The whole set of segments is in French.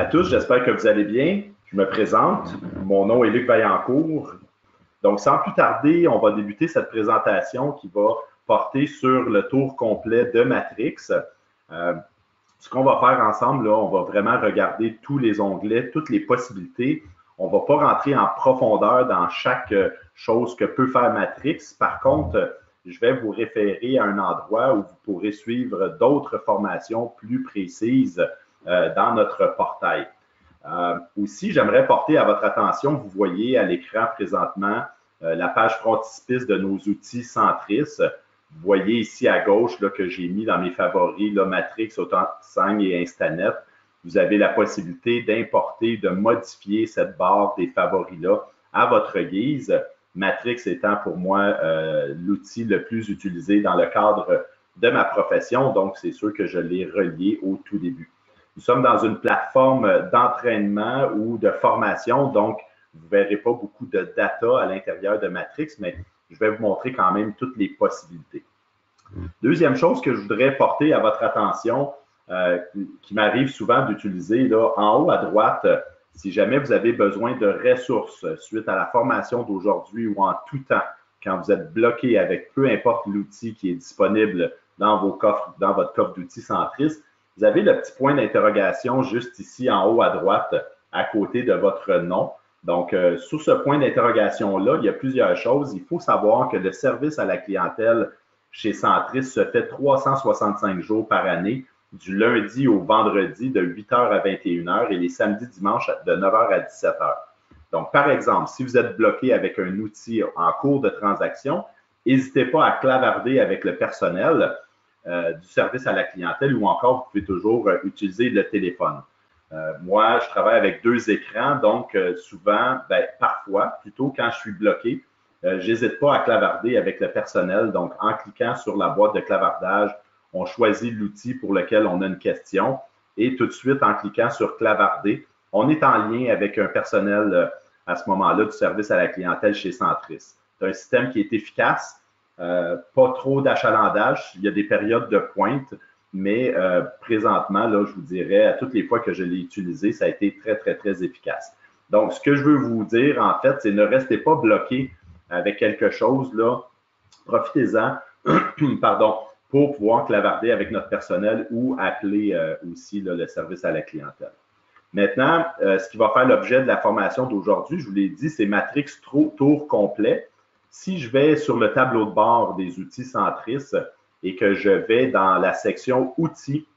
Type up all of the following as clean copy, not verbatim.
tous, j'espère que vous allez bien. Je me présente, mon nom est Luc Vaillancourt. Donc, sans plus tarder, on va débuter cette présentation qui va porter sur le tour complet de Matrix. Ce qu'on va faire ensemble, là, on va vraiment regarder tous les onglets, toutes les possibilités. On ne va pas rentrer en profondeur dans chaque chose que peut faire Matrix. Par contre, je vais vous référer à un endroit où vous pourrez suivre d'autres formations plus précises dans notre portail. Aussi, j'aimerais porter à votre attention, vous voyez à l'écran présentement la page frontispice de nos outils Centris. Vous voyez ici à gauche là, que j'ai mis dans mes favoris là, Matrix, Auto5 et Instanet. Vous avez la possibilité d'importer, de modifier cette barre des favoris-là à votre guise. Matrix étant pour moi l'outil le plus utilisé dans le cadre de ma profession, donc c'est sûr que je l'ai relié au tout début. Nous sommes dans une plateforme d'entraînement ou de formation, donc vous ne verrez pas beaucoup de data à l'intérieur de Matrix, mais je vais vous montrer quand même toutes les possibilités. Deuxième chose que je voudrais porter à votre attention, qui m'arrive souvent d'utiliser, là, en haut à droite, si jamais vous avez besoin de ressources suite à la formation d'aujourd'hui ou en tout temps, quand vous êtes bloqué avec peu importe l'outil qui est disponible dans vos coffres, dans votre coffre d'outils Centris, vous avez le petit point d'interrogation juste ici en haut à droite, à côté de votre nom. Donc, sur ce point d'interrogation-là, il y a plusieurs choses. Il faut savoir que le service à la clientèle chez Centris se fait 365 jours par année, du lundi au vendredi de 8h à 21h et les samedis, dimanches de 9h à 17h. Donc, par exemple, si vous êtes bloqué avec un outil en cours de transaction, n'hésitez pas à clavarder avec le personnel du service à la clientèle ou encore, vous pouvez toujours utiliser le téléphone. Moi, je travaille avec deux écrans, donc souvent, parfois, plutôt quand je suis bloqué, j'hésite pas à clavarder avec le personnel. Donc, en cliquant sur la boîte de clavardage, on choisit l'outil pour lequel on a une question et tout de suite, en cliquant sur clavarder, on est en lien avec un personnel à ce moment-là du service à la clientèle chez Centris. C'est un système qui est efficace. Pas trop d'achalandage. Il y a des périodes de pointe, mais présentement, là, je vous dirais, à toutes les fois que je l'ai utilisé, ça a été très, très, très efficace. Donc, ce que je veux vous dire, en fait, c'est ne restez pas bloqué avec quelque chose, là. Profitez-en, pardon, pour pouvoir clavarder avec notre personnel ou appeler aussi là, le service à la clientèle. Maintenant, ce qui va faire l'objet de la formation d'aujourd'hui, je vous l'ai dit, c'est Matrix tour complet. Si je vais sur le tableau de bord des outils Centris et que je vais dans la section outils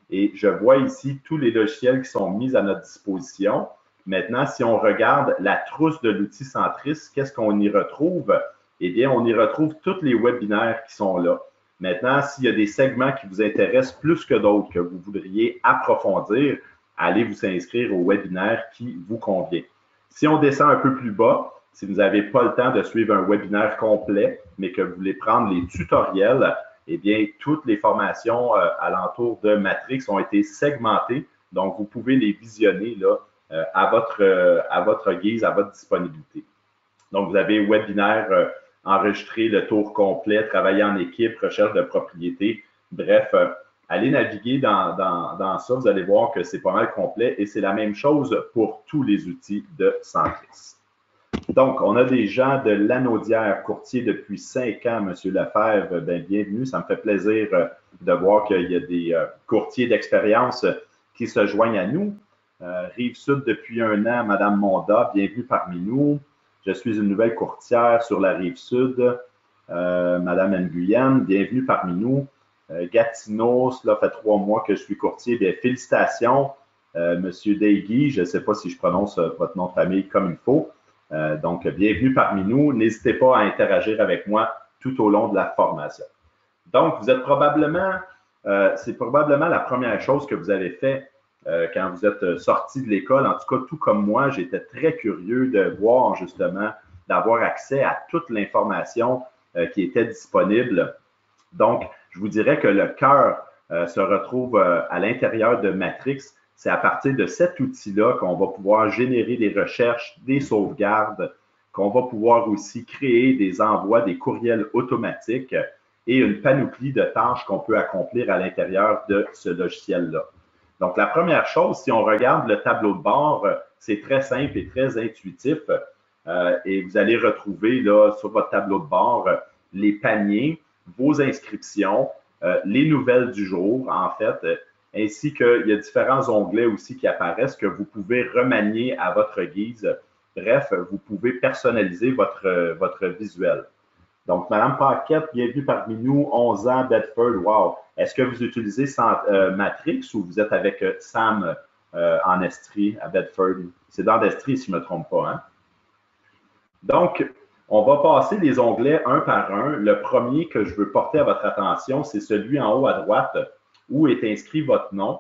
et je vois ici tous les logiciels qui sont mis à notre disposition. Maintenant, si on regarde la trousse de l'outil Centris, qu'est-ce qu'on y retrouve? Eh bien, on y retrouve tous les webinaires qui sont là. Maintenant, s'il y a des segments qui vous intéressent plus que d'autres, que vous voudriez approfondir, allez vous inscrire au webinaire qui vous convient. Si on descend un peu plus bas, si vous n'avez pas le temps de suivre un webinaire complet, mais que vous voulez prendre les tutoriels, eh bien, toutes les formations alentour de Matrix ont été segmentées. Donc, vous pouvez les visionner là, à votre guise, à votre disponibilité. Donc, vous avez webinaire enregistré, le tour complet, travailler en équipe, recherche de propriété. Bref, allez naviguer dans ça. Vous allez voir que c'est pas mal complet et c'est la même chose pour tous les outils de Centris. Donc, on a des gens de Lanaudière, courtier depuis 5 ans, M. Lefebvre. Bien, bienvenue. Ça me fait plaisir de voir qu'il y a des courtiers d'expérience qui se joignent à nous. Rive-Sud depuis 1 an, Mme Monda, bienvenue parmi nous. Je suis une nouvelle courtière sur la Rive-Sud. Mme Nguyen, bienvenue parmi nous. Gatineau, cela fait 3 mois que je suis courtier. Bien, félicitations, M. Deigui. Je ne sais pas si je prononce votre nom de famille comme il faut. Donc, bienvenue parmi nous. N'hésitez pas à interagir avec moi tout au long de la formation. Donc, vous êtes probablement, c'est probablement la première chose que vous avez fait quand vous êtes sorti de l'école. En tout cas, tout comme moi, j'étais très curieux de voir justement, d'avoir accès à toute l'information qui était disponible. Donc, je vous dirais que le cœur se retrouve à l'intérieur de Matrix. C'est à partir de cet outil-là qu'on va pouvoir générer des recherches, des sauvegardes, qu'on va pouvoir aussi créer des envois, des courriels automatiques et une panoplie de tâches qu'on peut accomplir à l'intérieur de ce logiciel-là. Donc, la première chose, si on regarde le tableau de bord, c'est très simple et très intuitif. Et vous allez retrouver là, sur votre tableau de bord les paniers, vos inscriptions, les nouvelles du jour, en fait, ainsi qu'il y a différents onglets aussi qui apparaissent que vous pouvez remanier à votre guise. Bref, vous pouvez personnaliser votre visuel. Donc, Madame Paquette, bienvenue parmi nous, 11 ans, Bedford. Wow! Est-ce que vous utilisez Matrix ou vous êtes avec Sam en Estrie à Bedford? C'est dans l'Estrie, si je ne me trompe pas. Hein? Donc, on va passer les onglets un par un. Le premier que je veux porter à votre attention, c'est celui en haut à droite où est inscrit votre nom.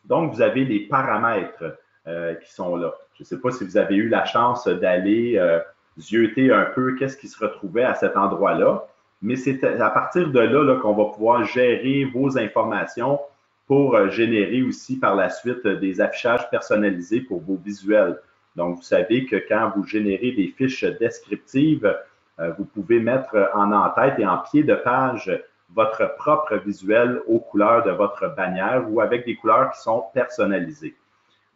Donc, vous avez les paramètres qui sont là. Je ne sais pas si vous avez eu la chance d'aller zioter un peu qu'est-ce qui se retrouvait à cet endroit-là, mais c'est à partir de là, qu'on va pouvoir gérer vos informations pour générer aussi par la suite des affichages personnalisés pour vos visuels. Donc, vous savez que quand vous générez des fiches descriptives, vous pouvez mettre en en-tête et en pied de page votre propre visuel aux couleurs de votre bannière ou avec des couleurs qui sont personnalisées.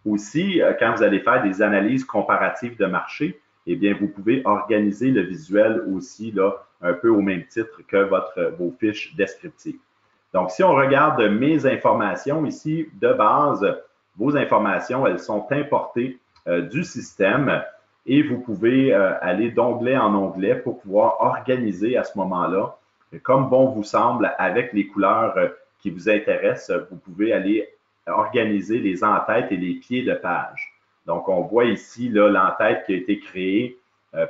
Aussi, quand vous allez faire des analyses comparatives de marché, eh bien, vous pouvez organiser le visuel aussi là, un peu au même titre que vos fiches descriptives. Donc, si on regarde mes informations ici, de base, vos informations, elles sont importées du système et vous pouvez aller d'onglet en onglet pour pouvoir organiser à ce moment-là, comme bon vous semble, avec les couleurs qui vous intéressent, vous pouvez aller organiser les en-têtes et les pieds de page. Donc, on voit ici l'en-tête qui a été créée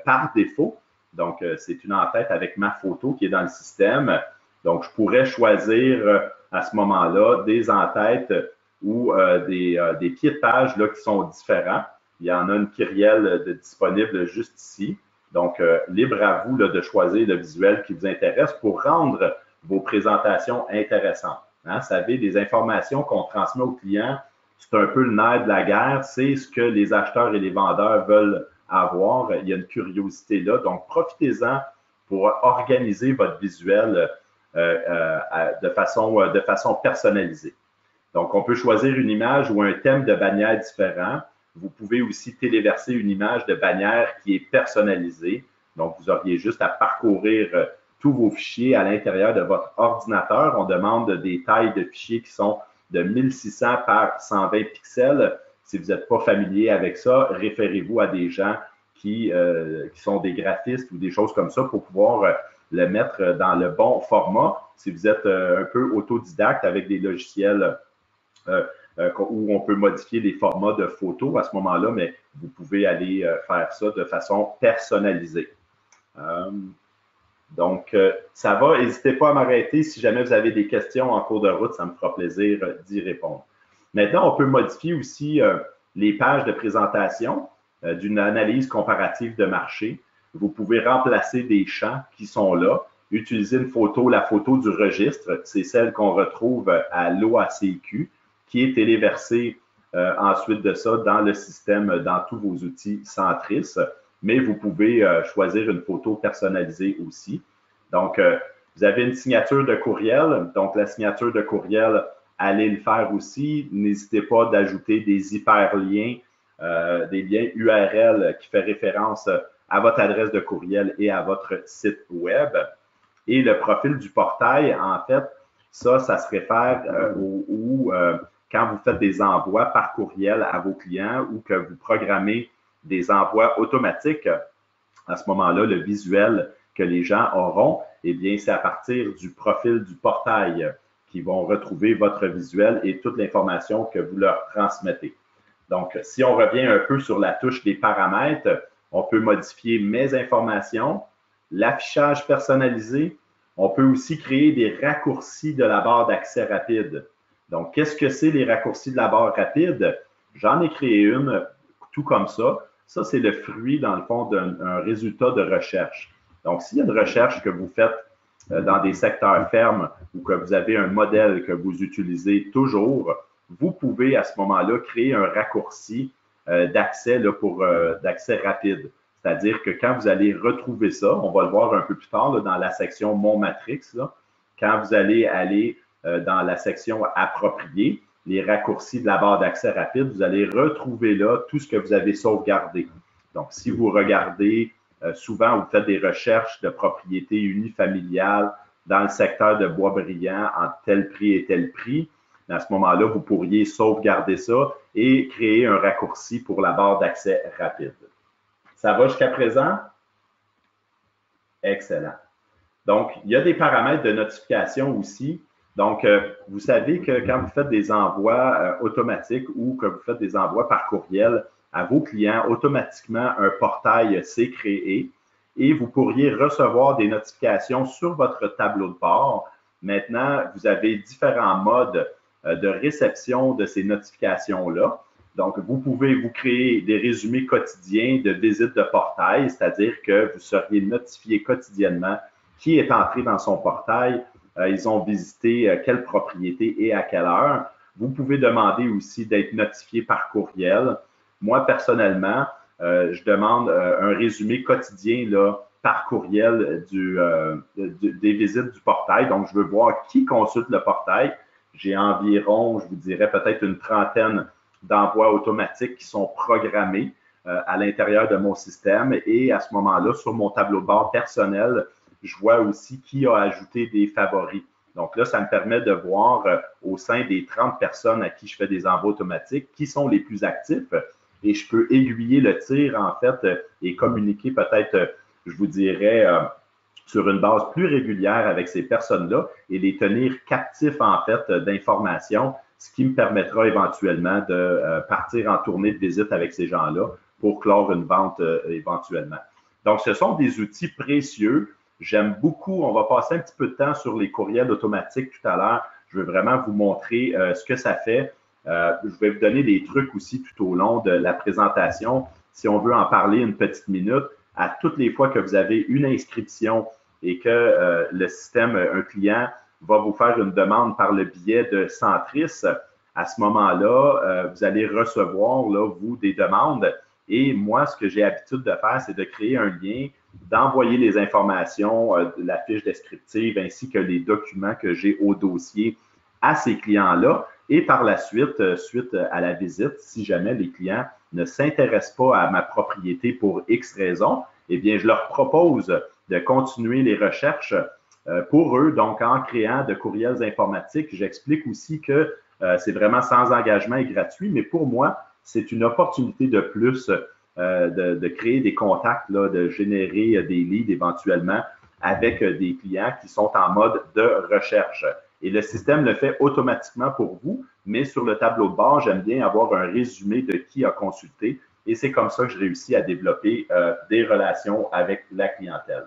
par défaut. Donc, c'est une en-tête avec ma photo qui est dans le système. Donc, je pourrais choisir à ce moment-là des en-têtes ou des pieds de page là, qui sont différents. Il y en a une kyrielle disponible juste ici. Donc, libre à vous là, de choisir le visuel qui vous intéresse pour rendre vos présentations intéressantes. Hein? Vous savez, les informations qu'on transmet aux clients, c'est un peu le nerf de la guerre, c'est ce que les acheteurs et les vendeurs veulent avoir. Il y a une curiosité là. Donc, profitez-en pour organiser votre visuel de façon personnalisée. Donc, on peut choisir une image ou un thème de bannière différent. Vous pouvez aussi téléverser une image de bannière qui est personnalisée. Donc, vous auriez juste à parcourir tous vos fichiers à l'intérieur de votre ordinateur. On demande des tailles de fichiers qui sont de 1600 par 120 pixels. Si vous n'êtes pas familier avec ça, référez-vous à des gens qui sont des graphistes ou des choses comme ça pour pouvoir le mettre dans le bon format. Si vous êtes un peu autodidacte avec des logiciels où on peut modifier les formats de photos à ce moment-là, mais vous pouvez aller faire ça de façon personnalisée. Donc, ça va. N'hésitez pas à m'arrêter si jamais vous avez des questions en cours de route, ça me fera plaisir d'y répondre. Maintenant, on peut modifier aussi les pages de présentation d'une analyse comparative de marché. Vous pouvez remplacer des champs qui sont là, utiliser une photo, la photo du registre, c'est celle qu'on retrouve à l'OACQ, qui est téléversée ensuite de ça dans le système, dans tous vos outils Centris. Mais vous pouvez choisir une photo personnalisée aussi. Donc, vous avez une signature de courriel. Donc, la signature de courriel, allez le faire aussi. N'hésitez pas d'ajouter des hyperliens, des liens URL qui fait référence à votre adresse de courriel et à votre site web. Et le profil du portail, en fait, ça se réfère quand vous faites des envois par courriel à vos clients ou que vous programmez des envois automatiques, à ce moment-là, le visuel que les gens auront, eh bien, c'est à partir du profil du portail qu'ils vont retrouver votre visuel et toute l'information que vous leur transmettez. Donc, si on revient un peu sur la touche des paramètres, on peut modifier mes informations, l'affichage personnalisé. On peut aussi créer des raccourcis de la barre d'accès rapide. Donc, qu'est-ce que c'est les raccourcis de la barre rapide? J'en ai créé une tout comme ça. Ça, c'est le fruit, dans le fond, d'un résultat de recherche. Donc, s'il y a une recherche que vous faites dans des secteurs fermes ou que vous avez un modèle que vous utilisez toujours, vous pouvez à ce moment-là créer un raccourci d'accès d'accès rapide. C'est-à-dire que quand vous allez retrouver ça, on va le voir un peu plus tard là, dans la section Mon Matrix, là, quand vous allez aller dans la section Appropriée, les raccourcis de la barre d'accès rapide, vous allez retrouver là tout ce que vous avez sauvegardé. Donc, si vous regardez, souvent, vous faites des recherches de propriétés unifamiliales dans le secteur de Boisbriand entre tel prix et tel prix. À ce moment-là, vous pourriez sauvegarder ça et créer un raccourci pour la barre d'accès rapide. Ça va jusqu'à présent? Excellent. Donc, il y a des paramètres de notification aussi. Donc, vous savez que quand vous faites des envois automatiques ou que vous faites des envois par courriel à vos clients, automatiquement, un portail s'est créé et vous pourriez recevoir des notifications sur votre tableau de bord. Maintenant, vous avez différents modes de réception de ces notifications-là. Donc, vous pouvez vous créer des résumés quotidiens de visites de portail, c'est-à-dire que vous seriez notifié quotidiennement qui est entré dans son portail, ils ont visité quelle propriété et à quelle heure. Vous pouvez demander aussi d'être notifié par courriel. Moi, personnellement, je demande un résumé quotidien là, par courriel des visites du portail. Donc, je veux voir qui consulte le portail. J'ai environ, je vous dirais, peut-être une trentaine d'envois automatiques qui sont programmés à l'intérieur de mon système. Et à ce moment-là, sur mon tableau de bord personnel, je vois aussi qui a ajouté des favoris. Donc là, ça me permet de voir au sein des 30 personnes à qui je fais des envois automatiques qui sont les plus actifs et je peux aiguiller le tir en fait et communiquer peut-être, je vous dirais, sur une base plus régulière avec ces personnes-là et les tenir captifs en fait d'informations, ce qui me permettra éventuellement de partir en tournée de visite avec ces gens-là pour clore une vente éventuellement. Donc, ce sont des outils précieux. J'aime beaucoup, on va passer un petit peu de temps sur les courriels automatiques tout à l'heure. Je veux vraiment vous montrer ce que ça fait. Je vais vous donner des trucs aussi tout au long de la présentation. Si on veut en parler une petite minute, à toutes les fois que vous avez une inscription et que le système, un client, va vous faire une demande par le biais de Centris, à ce moment-là, vous allez recevoir, là, vous, des demandes. Et moi, ce que j'ai l'habitude de faire, c'est de créer un lien, d'envoyer les informations de la fiche descriptive ainsi que les documents que j'ai au dossier à ces clients-là. Et par la suite, suite à la visite, si jamais les clients ne s'intéressent pas à ma propriété pour X raisons, eh bien, je leur propose de continuer les recherches pour eux. Donc, en créant de courriels informatiques, j'explique aussi que c'est vraiment sans engagement et gratuit, mais pour moi, c'est une opportunité de plus de créer des contacts, là, de générer des leads éventuellement avec des clients qui sont en mode de recherche. Et le système le fait automatiquement pour vous, mais sur le tableau de bord, j'aime bien avoir un résumé de qui a consulté et c'est comme ça que je réussis à développer des relations avec la clientèle.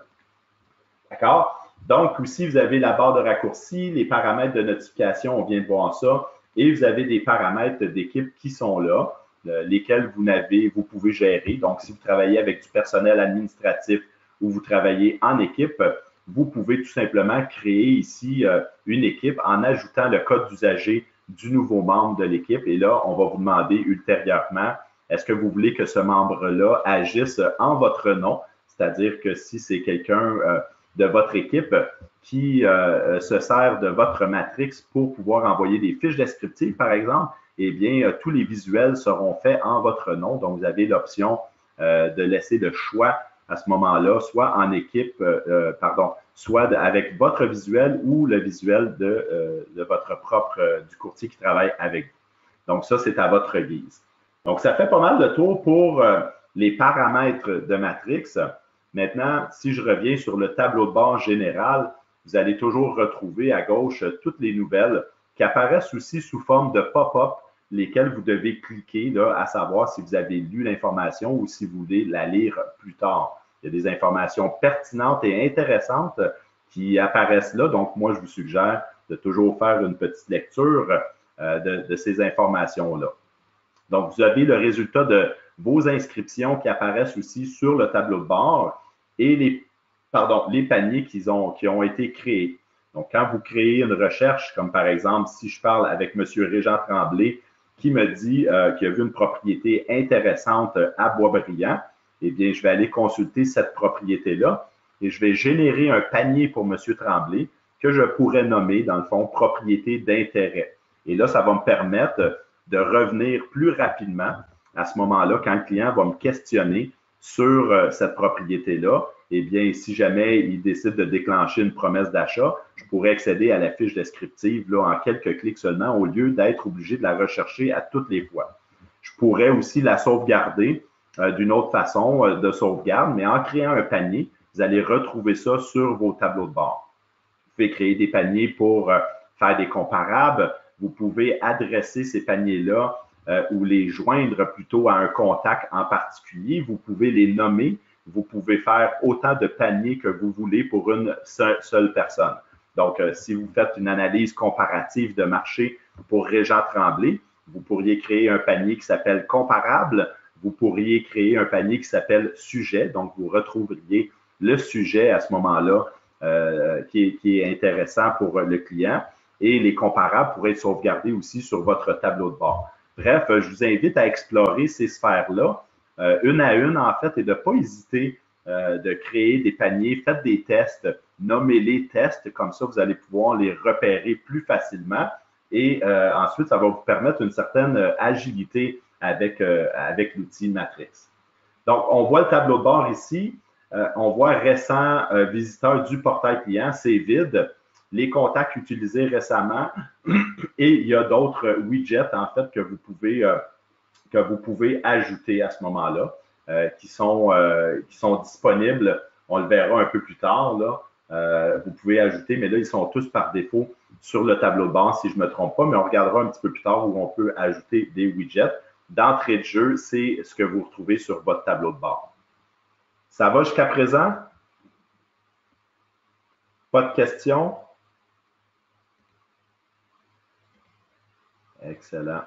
D'accord? Donc, aussi, vous avez la barre de raccourci, les paramètres de notification, on vient de voir ça, et vous avez des paramètres d'équipe qui sont là, lesquels vous pouvez gérer. Donc, si vous travaillez avec du personnel administratif ou vous travaillez en équipe, vous pouvez tout simplement créer ici une équipe en ajoutant le code d'usager du nouveau membre de l'équipe. Et là, on va vous demander ultérieurement, est-ce que vous voulez que ce membre-là agisse en votre nom? C'est-à-dire que si c'est quelqu'un de votre équipe qui se sert de votre matrix pour pouvoir envoyer des fiches descriptives, par exemple, eh bien, tous les visuels seront faits en votre nom. Donc, vous avez l'option de laisser le choix à ce moment-là, soit en équipe, soit avec votre visuel ou le visuel de votre propre, du courtier qui travaille avec vous. Donc, ça, c'est à votre guise. Donc, ça fait pas mal de tour pour les paramètres de Matrix. Maintenant, si je reviens sur le tableau de bord général, vous allez toujours retrouver à gauche toutes les nouvelles qui apparaissent aussi sous forme de pop-up, lesquelles vous devez cliquer là, à savoir si vous avez lu l'information ou si vous voulez la lire plus tard. Il y a des informations pertinentes et intéressantes qui apparaissent là. Donc, moi, je vous suggère de toujours faire une petite lecture de ces informations-là. Donc, vous avez le résultat de vos inscriptions qui apparaissent aussi sur le tableau de bord et les paniers qui ont été créés. Donc, quand vous créez une recherche, comme par exemple, si je parle avec M. Régent Tremblay, qui me dit qu'il a vu une propriété intéressante à Boisbriand, eh bien, je vais aller consulter cette propriété-là et je vais générer un panier pour M. Tremblay que je pourrais nommer, dans le fond, propriété d'intérêt. Et là, ça va me permettre de revenir plus rapidement à ce moment-là quand le client va me questionner sur cette propriété-là. Eh bien, si jamais il décide de déclencher une promesse d'achat, je pourrais accéder à la fiche descriptive là, en quelques clics seulement au lieu d'être obligé de la rechercher à toutes les fois. Je pourrais aussi la sauvegarder d'une autre façon de sauvegarde, mais en créant un panier, vous allez retrouver ça sur vos tableaux de bord. Vous pouvez créer des paniers pour faire des comparables. Vous pouvez adresser ces paniers-là ou les joindre plutôt à un contact en particulier. Vous pouvez les nommer. Vous pouvez faire autant de paniers que vous voulez pour une seule personne. Donc, si vous faites une analyse comparative de marché pour Régent Tremblay, vous pourriez créer un panier qui s'appelle comparable. Vous pourriez créer un panier qui s'appelle sujet. Donc, vous retrouveriez le sujet à ce moment-là qui est intéressant pour le client. Et les comparables pourraient être sauvegardés aussi sur votre tableau de bord. Bref, je vous invite à explorer ces sphères-là, une à une en fait, et de ne pas hésiter de créer des paniers. Faites des tests, nommez-les tests, comme ça vous allez pouvoir les repérer plus facilement. Et ensuite, ça va vous permettre une certaine agilité avec l'outil Matrix. Donc, on voit le tableau de bord ici. On voit récent visiteur du portail client, c'est vide. Les contacts utilisés récemment et il y a d'autres widgets en fait que vous pouvez ajouter à ce moment-là qui sont disponibles. On le verra un peu plus tard là. Vous pouvez ajouter, mais là ils sont tous par défaut sur le tableau de bord si je ne me trompe pas, mais on regardera un petit peu plus tard où on peut ajouter des widgets. D'entrée de jeu, c'est ce que vous retrouvez sur votre tableau de bord. Ça va jusqu'à présent? Pas de questions? Excellent.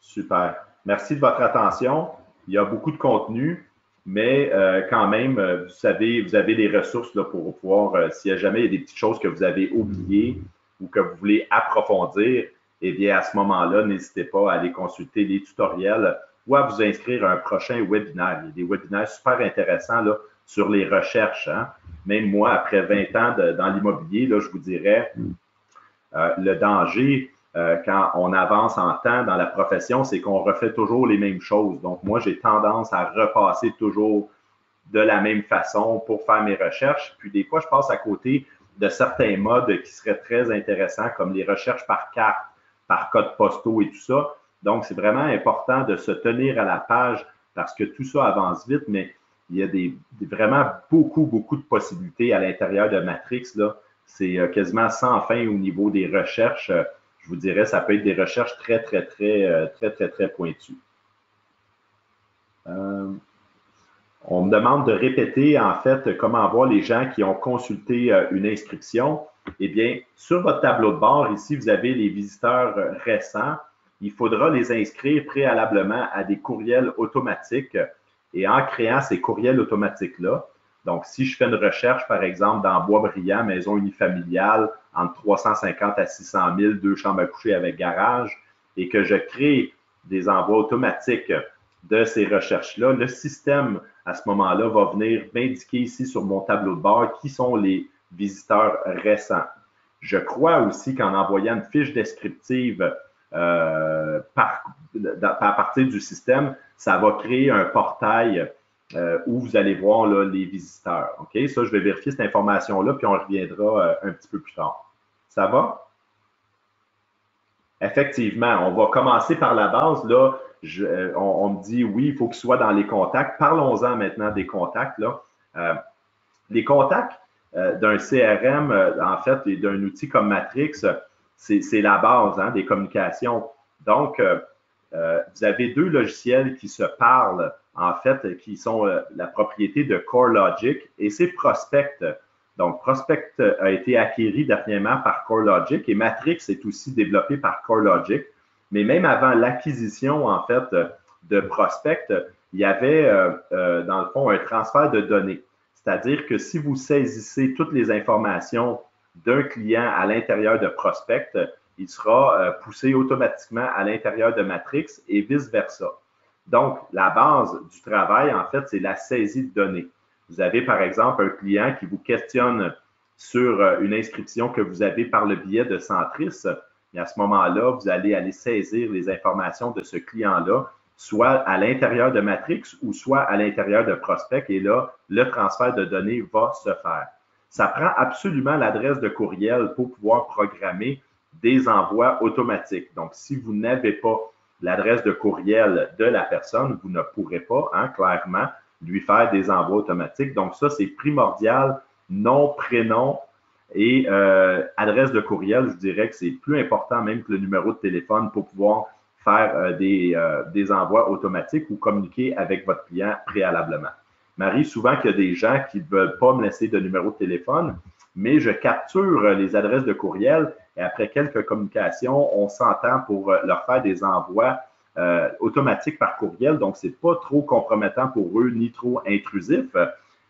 Super. Merci de votre attention. Il y a beaucoup de contenu, mais quand même, vous avez les ressources là, pour pouvoir, s'il y a jamais il y a des petites choses que vous avez oubliées ou que vous voulez approfondir, eh bien, à ce moment-là, n'hésitez pas à aller consulter les tutoriels ou à vous inscrire à un prochain webinaire. Il y a des webinaires super intéressants là, sur les recherches. Hein? Même moi, après 20 ans dans l'immobilier, là, je vous dirais, le danger, quand on avance en temps dans la profession, c'est qu'on refait toujours les mêmes choses. Donc, moi, j'ai tendance à repasser toujours de la même façon pour faire mes recherches. Puis, des fois, je passe à côté de certains modes qui seraient très intéressants, comme les recherches par carte, par code postaux et tout ça. Donc, c'est vraiment important de se tenir à la page parce que tout ça avance vite, mais il y a vraiment beaucoup de possibilités à l'intérieur de Matrix, là. C'est quasiment sans fin au niveau des recherches. Je vous dirais, ça peut être des recherches très pointues. On me demande de répéter, en fait, comment voir les gens qui ont consulté une inscription. Eh bien, sur votre tableau de bord, ici, vous avez les visiteurs récents. Il faudra les inscrire préalablement à des courriels automatiques. Et en créant ces courriels automatiques-là, donc, si je fais une recherche, par exemple, dans Boisbriand, maison unifamiliale, entre 350 à 600 000, 2 chambres à coucher avec garage, et que je crée des envois automatiques de ces recherches-là, le système, à ce moment-là, va venir m'indiquer ici sur mon tableau de bord qui sont les visiteurs récents. Je crois aussi qu'en envoyant une fiche descriptive à partir du système, ça va créer un portail où vous allez voir là, les visiteurs. OK? Ça, je vais vérifier cette information-là, puis on reviendra un petit peu plus tard. Ça va? Effectivement, on va commencer par la base. Là, on me dit, oui, il faut qu'il soit dans les contacts. Parlons-en maintenant des contacts. Là. Les contacts d'un CRM, en fait, et d'un outil comme Matrix, c'est la base hein, des communications. Donc, vous avez deux logiciels qui se parlent, en fait, qui sont la propriété de CoreLogic et c'est Prospect. Donc, Prospect a été acquis dernièrement par CoreLogic et Matrix est aussi développé par CoreLogic. Mais même avant l'acquisition, en fait, de Prospect, il y avait, dans le fond, un transfert de données. C'est-à-dire que si vous saisissez toutes les informations d'un client à l'intérieur de Prospect, il sera poussé automatiquement à l'intérieur de Matrix et vice-versa. Donc, la base du travail, en fait, c'est la saisie de données. Vous avez, par exemple, un client qui vous questionne sur une inscription que vous avez par le biais de Centris, et à ce moment-là, vous allez aller saisir les informations de ce client-là, soit à l'intérieur de Matrix ou soit à l'intérieur de Prospect, et là, le transfert de données va se faire. Ça prend absolument l'adresse de courriel pour pouvoir programmer des envois automatiques. Donc, si vous n'avez pas l'adresse de courriel de la personne, vous ne pourrez pas, clairement, lui faire des envois automatiques. Donc, ça, c'est primordial. Nom, prénom et adresse de courriel, je dirais que c'est plus important même que le numéro de téléphone pour pouvoir faire des envois automatiques ou communiquer avec votre client préalablement. M'arrive souvent qu'il y a des gens qui ne veulent pas me laisser de numéro de téléphone, mais je capture les adresses de courriel et après quelques communications, on s'entend pour leur faire des envois automatiques par courriel. Donc, ce n'est pas trop compromettant pour eux ni trop intrusif.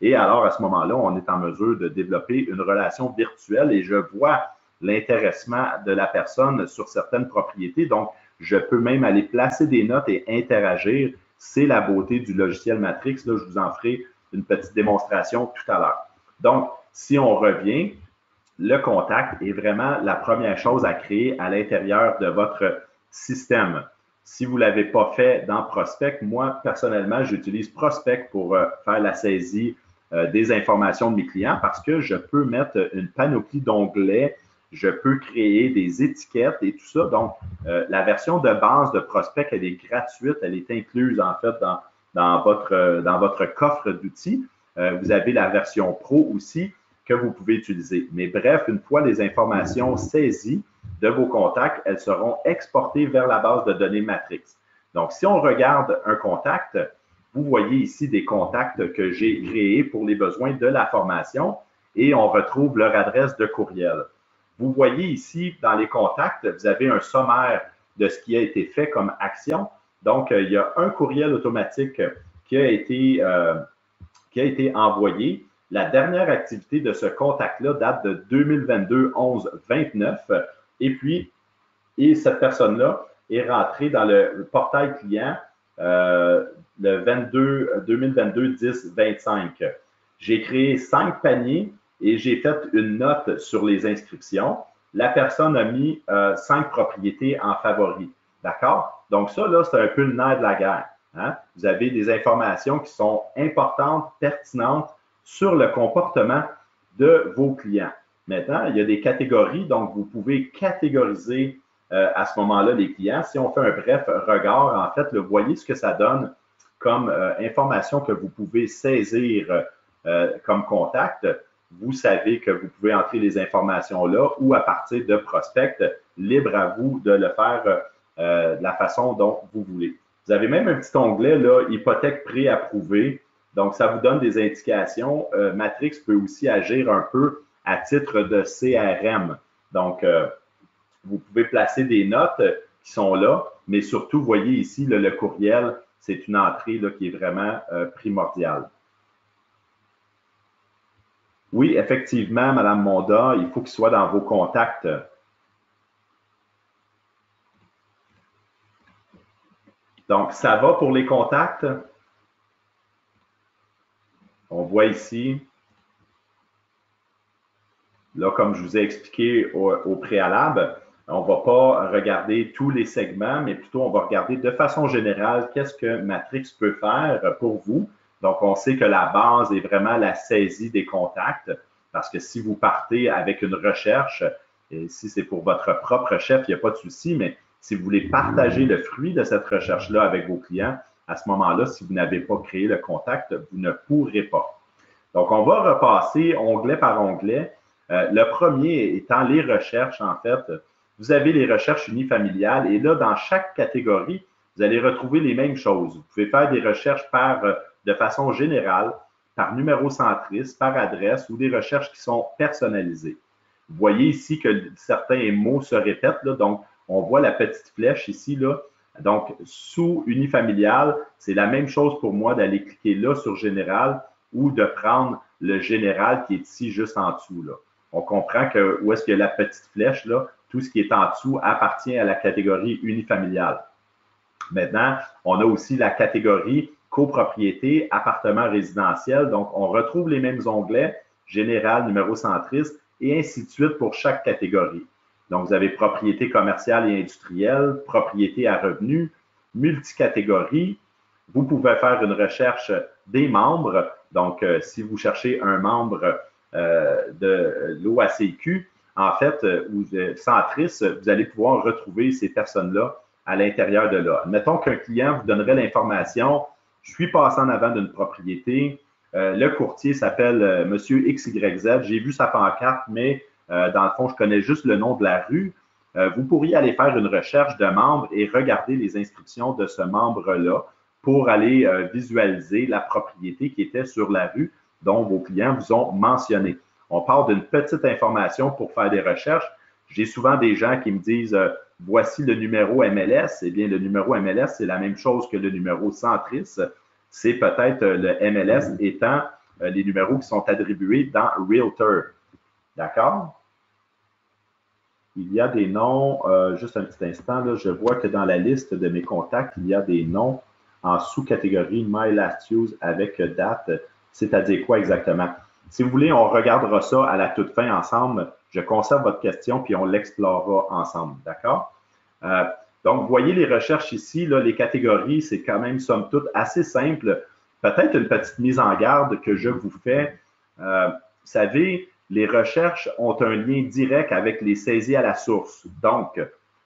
Et alors, à ce moment-là, on est en mesure de développer une relation virtuelle et je vois l'intéressement de la personne sur certaines propriétés. Donc, je peux même aller placer des notes et interagir. C'est la beauté du logiciel Matrix. Là, je vous en ferai une petite démonstration tout à l'heure. Donc, si on revient, le contact est vraiment la première chose à créer à l'intérieur de votre système. Si vous ne l'avez pas fait dans Prospect, moi, personnellement, j'utilise Prospect pour faire la saisie des informations de mes clients parce que je peux mettre une panoplie d'onglets, je peux créer des étiquettes et tout ça. Donc, la version de base de Prospect, elle est gratuite, elle est incluse en fait dans votre coffre d'outils. Vous avez la version Pro aussi que vous pouvez utiliser. Mais bref, une fois les informations saisies de vos contacts, elles seront exportées vers la base de données Matrix. Donc, si on regarde un contact, vous voyez ici des contacts que j'ai créés pour les besoins de la formation et on retrouve leur adresse de courriel. Vous voyez ici, dans les contacts, vous avez un sommaire de ce qui a été fait comme action. Donc, il y a un courriel automatique qui a été envoyé. La dernière activité de ce contact-là date de 2022-11-29. Et puis, cette personne-là est rentrée dans le portail client le 2022-10-25. J'ai créé 5 paniers et j'ai fait une note sur les inscriptions. La personne a mis 5 propriétés en favori. D'accord? Donc ça, là, c'est un peu le nerf de la guerre. Hein? Vous avez des informations qui sont importantes, pertinentes sur le comportement de vos clients. Maintenant, il y a des catégories, donc vous pouvez catégoriser à ce moment-là les clients. Si on fait un bref regard, en fait, vous voyez ce que ça donne comme information que vous pouvez saisir comme contact. Vous savez que vous pouvez entrer les informations là ou à partir de Prospect, libre à vous de le faire de la façon dont vous voulez. Vous avez même un petit onglet, là, hypothèque préapprouvée. Donc, ça vous donne des indications. Matrix peut aussi agir un peu à titre de CRM. Donc, vous pouvez placer des notes qui sont là, mais surtout, vous voyez ici, le courriel, c'est une entrée là, qui est vraiment primordiale. Oui, effectivement, Madame Monda, il faut qu'il soit dans vos contacts. Donc, ça va pour les contacts. On voit ici, là, comme je vous ai expliqué au préalable, on ne va pas regarder tous les segments, mais plutôt on va regarder de façon générale qu'est-ce que Matrix peut faire pour vous. Donc, on sait que la base est vraiment la saisie des contacts, parce que si vous partez avec une recherche, et si c'est pour votre propre chef, il n'y a pas de souci, mais si vous voulez partager le fruit de cette recherche-là avec vos clients, à ce moment-là, si vous n'avez pas créé le contact, vous ne pourrez pas. Donc, on va repasser onglet par onglet. Le premier étant les recherches, en fait. Vous avez les recherches unifamiliales et là, dans chaque catégorie, vous allez retrouver les mêmes choses. Vous pouvez faire des recherches de façon générale, par numéro centriste, par adresse ou des recherches qui sont personnalisées. Vous voyez ici que certains mots se répètent, là, donc on voit la petite flèche ici, là. Donc, sous unifamilial, c'est la même chose pour moi d'aller cliquer là sur général ou de prendre le général qui est ici juste en dessous, là. On comprend que où est-ce qu'il y a la petite flèche, là, tout ce qui est en dessous appartient à la catégorie unifamiliale. Maintenant, on a aussi la catégorie copropriété, appartement résidentiel. Donc, on retrouve les mêmes onglets, général, numéro centriste, et ainsi de suite pour chaque catégorie. Donc, vous avez propriété commerciale et industrielle, propriété à revenus, multicatégorie. Vous pouvez faire une recherche des membres. Donc, si vous cherchez un membre de l'OACQ, en fait, ou centriste, vous allez pouvoir retrouver ces personnes-là à l'intérieur de là. Admettons qu'un client vous donnerait l'information, je suis passé en avant d'une propriété, le courtier s'appelle Monsieur XYZ, j'ai vu sa pancarte, mais dans le fond, je connais juste le nom de la rue. Vous pourriez aller faire une recherche de membre et regarder les inscriptions de ce membre-là pour aller visualiser la propriété qui était sur la rue dont vos clients vous ont mentionné. On part d'une petite information pour faire des recherches. J'ai souvent des gens qui me disent voici le numéro MLS. Eh bien, le numéro MLS, c'est la même chose que le numéro Centris. C'est peut-être le MLS étant les numéros qui sont attribués dans Realtor. D'accord? Il y a des noms, juste un petit instant, là, je vois que dans la liste de mes contacts, il y a des noms en sous-catégorie My Last Use avec date. C'est-à-dire quoi exactement? Si vous voulez, on regardera ça à la toute fin ensemble. Je conserve votre question puis on l'explorera ensemble. D'accord? Donc, vous voyez les recherches ici, là, les catégories, c'est quand même, somme toute, assez simple. Peut-être une petite mise en garde que je vous fais. Vous savez, les recherches ont un lien direct avec les saisies à la source. Donc,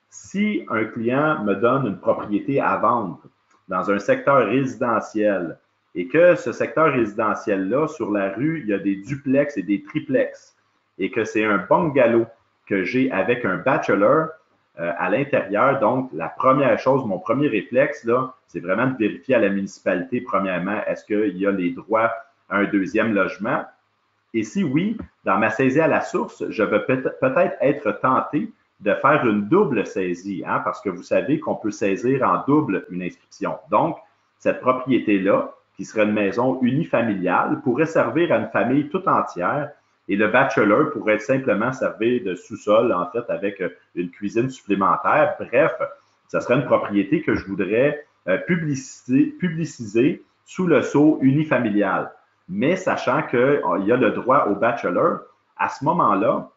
si un client me donne une propriété à vendre dans un secteur résidentiel et que ce secteur résidentiel-là, sur la rue, il y a des duplex et des triplex et que c'est un bungalow que j'ai avec un bachelor à l'intérieur, donc la première chose, mon premier réflexe, là, c'est vraiment de vérifier à la municipalité, premièrement, est-ce qu'il y a les droits à un deuxième logement? Et si oui, dans ma saisie à la source, je vais peut-être être tenté de faire une double saisie, hein, parce que vous savez qu'on peut saisir en double une inscription. Donc, cette propriété-là, qui serait une maison unifamiliale, pourrait servir à une famille tout entière et le bachelor pourrait simplement servir de sous-sol, en fait, avec une cuisine supplémentaire. Bref, ce serait une propriété que je voudrais publiciser sous le sceau unifamilial. Mais sachant qu'il y a le droit au bachelor, à ce moment-là,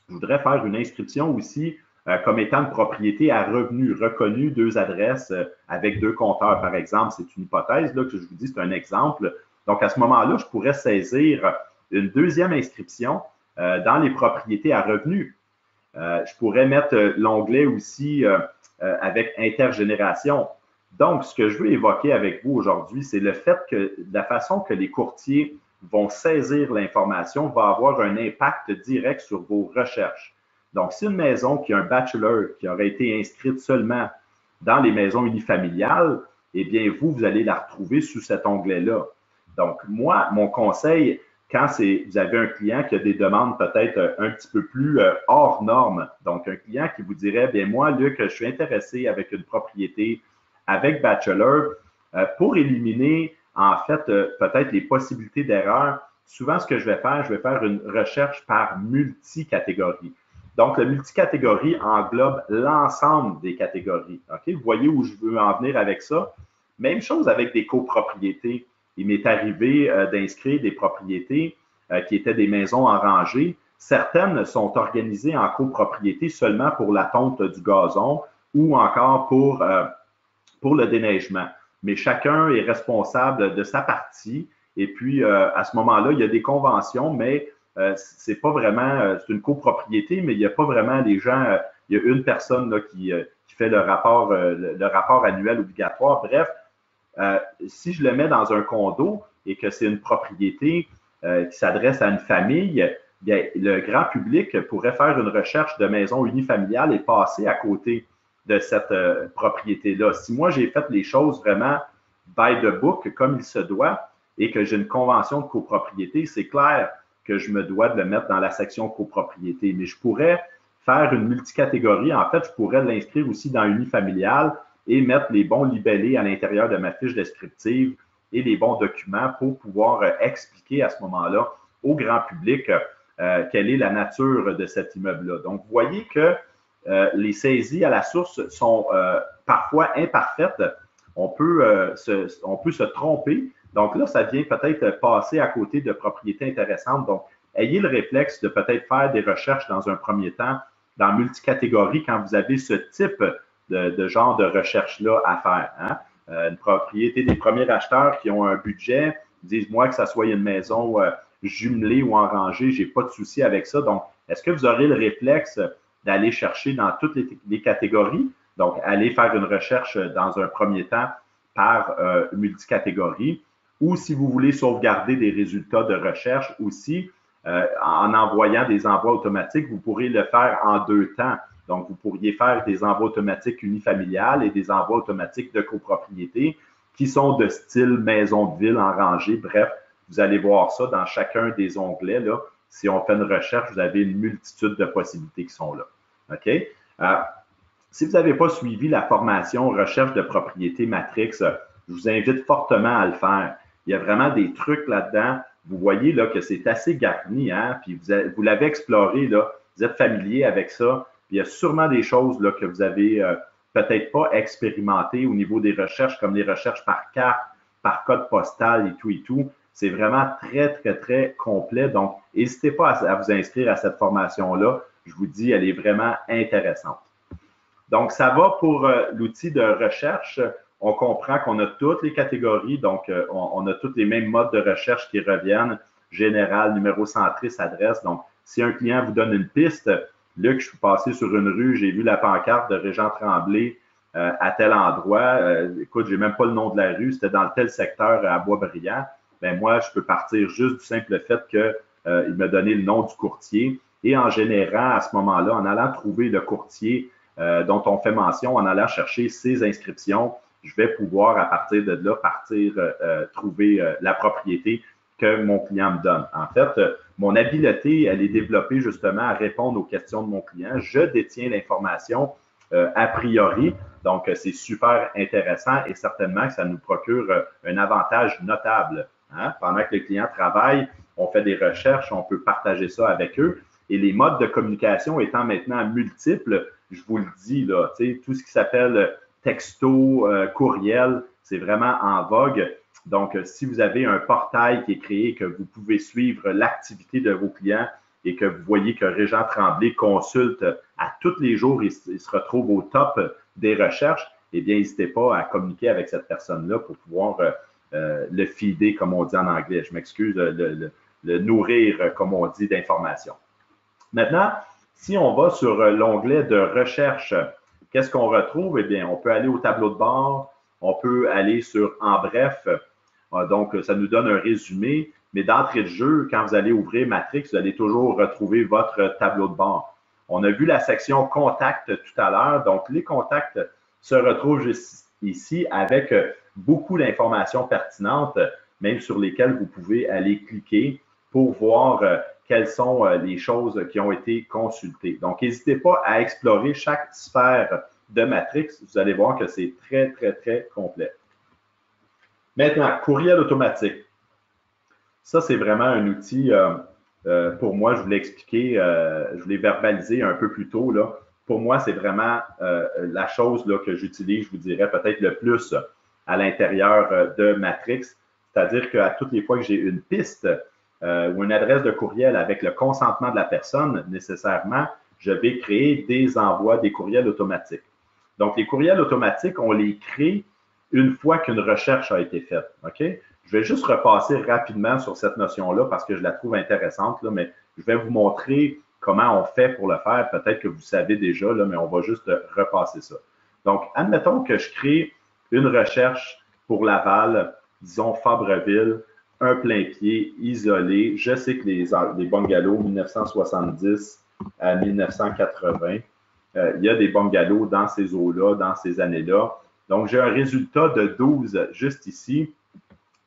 je voudrais faire une inscription aussi comme étant une propriété à revenus reconnue, 2 adresses avec 2 compteurs, par exemple. C'est une hypothèse là, que je vous dis, c'est un exemple. Donc, à ce moment-là, je pourrais saisir une deuxième inscription dans les propriétés à revenus. Je pourrais mettre l'onglet aussi avec intergénération. Donc, ce que je veux évoquer avec vous aujourd'hui, c'est le fait que la façon que les courtiers vont saisir l'information va avoir un impact direct sur vos recherches. Donc, si une maison qui a un bachelor qui aurait été inscrite seulement dans les maisons unifamiliales, eh bien, vous allez la retrouver sous cet onglet-là. Donc, moi, mon conseil, quand vous avez un client qui a des demandes peut-être un petit peu plus hors normes, donc un client qui vous dirait, bien moi, Luc, je suis intéressé avec une propriété avec bachelor, pour éliminer en fait peut-être les possibilités d'erreur, souvent ce que je vais faire une recherche par multicatégorie. Donc, le multicatégorie englobe l'ensemble des catégories. Okay? Vous voyez où je veux en venir avec ça? Même chose avec des copropriétés. Il m'est arrivé d'inscrire des propriétés qui étaient des maisons en rangée. Certaines sont organisées en copropriété seulement pour la tonte du gazon ou encore pour le déneigement. Mais chacun est responsable de sa partie. Et puis, à ce moment-là, il y a des conventions, mais c'est pas vraiment, c'est une copropriété, mais il n'y a pas vraiment les gens, il y a une personne là, qui fait le rapport annuel obligatoire. Bref, si je le mets dans un condo et que c'est une propriété qui s'adresse à une famille, bien, le grand public pourrait faire une recherche de maison unifamiliale et passer à côté de cette propriété-là. Si moi, j'ai fait les choses vraiment by the book, comme il se doit, et que j'ai une convention de copropriété, c'est clair que je me dois de le mettre dans la section copropriété. Mais je pourrais faire une multicatégorie. En fait, je pourrais l'inscrire aussi dans unifamilial et mettre les bons libellés à l'intérieur de ma fiche descriptive et les bons documents pour pouvoir expliquer à ce moment-là au grand public quelle est la nature de cet immeuble-là. Donc, vous voyez que les saisies à la source sont parfois imparfaites. On peut se tromper. Donc là, ça vient peut-être passer à côté de propriétés intéressantes. Donc, ayez le réflexe de peut-être faire des recherches dans un premier temps dans multicatégorie quand vous avez ce type de genre de recherche-là à faire. Hein? Une propriété, des premiers acheteurs qui ont un budget, disent, moi, que ça soit une maison jumelée ou en rangée, j'ai pas de souci avec ça. Donc, est-ce que vous aurez le réflexe d'aller chercher dans toutes les catégories? Donc, aller faire une recherche dans un premier temps par multicatégorie. Ou si vous voulez sauvegarder des résultats de recherche aussi, en envoyant des envois automatiques, vous pourrez le faire en 2 temps. Donc, vous pourriez faire des envois automatiques unifamiliales et des envois automatiques de copropriété qui sont de style maison de ville en rangée. Bref, vous allez voir ça dans chacun des onglets. Là. Si on fait une recherche, vous avez une multitude de possibilités qui sont là. OK? Si vous n'avez pas suivi la formation recherche de propriété Matrix, je vous invite fortement à le faire. Il y a vraiment des trucs là-dedans. Vous voyez là, que c'est assez garni, hein? Puis vous l'avez exploré, là. Vous êtes familier avec ça. Puis il y a sûrement des choses là, que vous avez peut-être pas expérimentées au niveau des recherches, comme les recherches par carte, par code postal et tout et tout. C'est vraiment très, très, très complet. Donc, n'hésitez pas à vous inscrire à cette formation-là. Je vous dis, elle est vraiment intéressante. Donc, ça va pour l'outil de recherche. On comprend qu'on a toutes les catégories, donc on a tous les mêmes modes de recherche qui reviennent, général, numéro centriste, adresse. Donc, si un client vous donne une piste, Luc, je suis passé sur une rue, j'ai vu la pancarte de Régent Tremblay à tel endroit. Écoute, j'ai même pas le nom de la rue, c'était dans tel secteur à Boisbriand. Ben moi, je peux partir juste du simple fait qu'il m'a donné le nom du courtier et en générant à ce moment-là, en allant trouver le courtier dont on fait mention, en allant chercher ses inscriptions, je vais pouvoir, à partir de là, trouver la propriété que mon client me donne. En fait, mon habileté, elle est développée justement à répondre aux questions de mon client. Je détiens l'information a priori, donc c'est super intéressant et certainement que ça nous procure un avantage notable. Hein? Pendant que le client travaille, on fait des recherches, on peut partager ça avec eux. Et les modes de communication étant maintenant multiples, je vous le dis, là, tout ce qui s'appelle texto, courriel, c'est vraiment en vogue. Donc, si vous avez un portail qui est créé, que vous pouvez suivre l'activité de vos clients et que vous voyez que Régent Tremblay consulte à tous les jours, il se retrouve au top des recherches, eh bien, n'hésitez pas à communiquer avec cette personne-là pour pouvoir le feeder, comme on dit en anglais. Je m'excuse, le nourrir, comme on dit, d'informations. Maintenant, si on va sur l'onglet de recherche, qu'est-ce qu'on retrouve? Eh bien, on peut aller au tableau de bord, on peut aller sur « En bref ». Donc, ça nous donne un résumé, mais d'entrée de jeu, quand vous allez ouvrir Matrix, vous allez toujours retrouver votre tableau de bord. On a vu la section « Contacts » tout à l'heure. Donc, les contacts se retrouvent juste ici avec beaucoup d'informations pertinentes, même sur lesquelles vous pouvez aller cliquer pour voir quelles sont les choses qui ont été consultées. Donc, n'hésitez pas à explorer chaque sphère de Matrix. Vous allez voir que c'est très, très, très complet. Maintenant, courriel automatique. Ça, c'est vraiment un outil, pour moi, je voulais expliquer, je voulais verbaliser un peu plus tôt. Là. Pour moi, c'est vraiment la chose là, que j'utilise, je vous dirais, peut-être le plus à l'intérieur de Matrix. C'est-à-dire qu'à toutes les fois que j'ai une piste ou une adresse de courriel avec le consentement de la personne, nécessairement, je vais créer des envois, des courriels automatiques. Donc, les courriels automatiques, on les crée une fois qu'une recherche a été faite. OK? Je vais juste repasser rapidement sur cette notion-là parce que je la trouve intéressante, là, mais je vais vous montrer comment on fait pour le faire. Peut-être que vous savez déjà, là, mais on va juste repasser ça. Donc, admettons que je crée une recherche pour Laval, disons Fabreville, un plein-pied, isolé. Je sais que les bungalows 1970 à 1980, il y a des bungalows dans ces eaux-là, dans ces années-là. Donc, j'ai un résultat de 12 juste ici.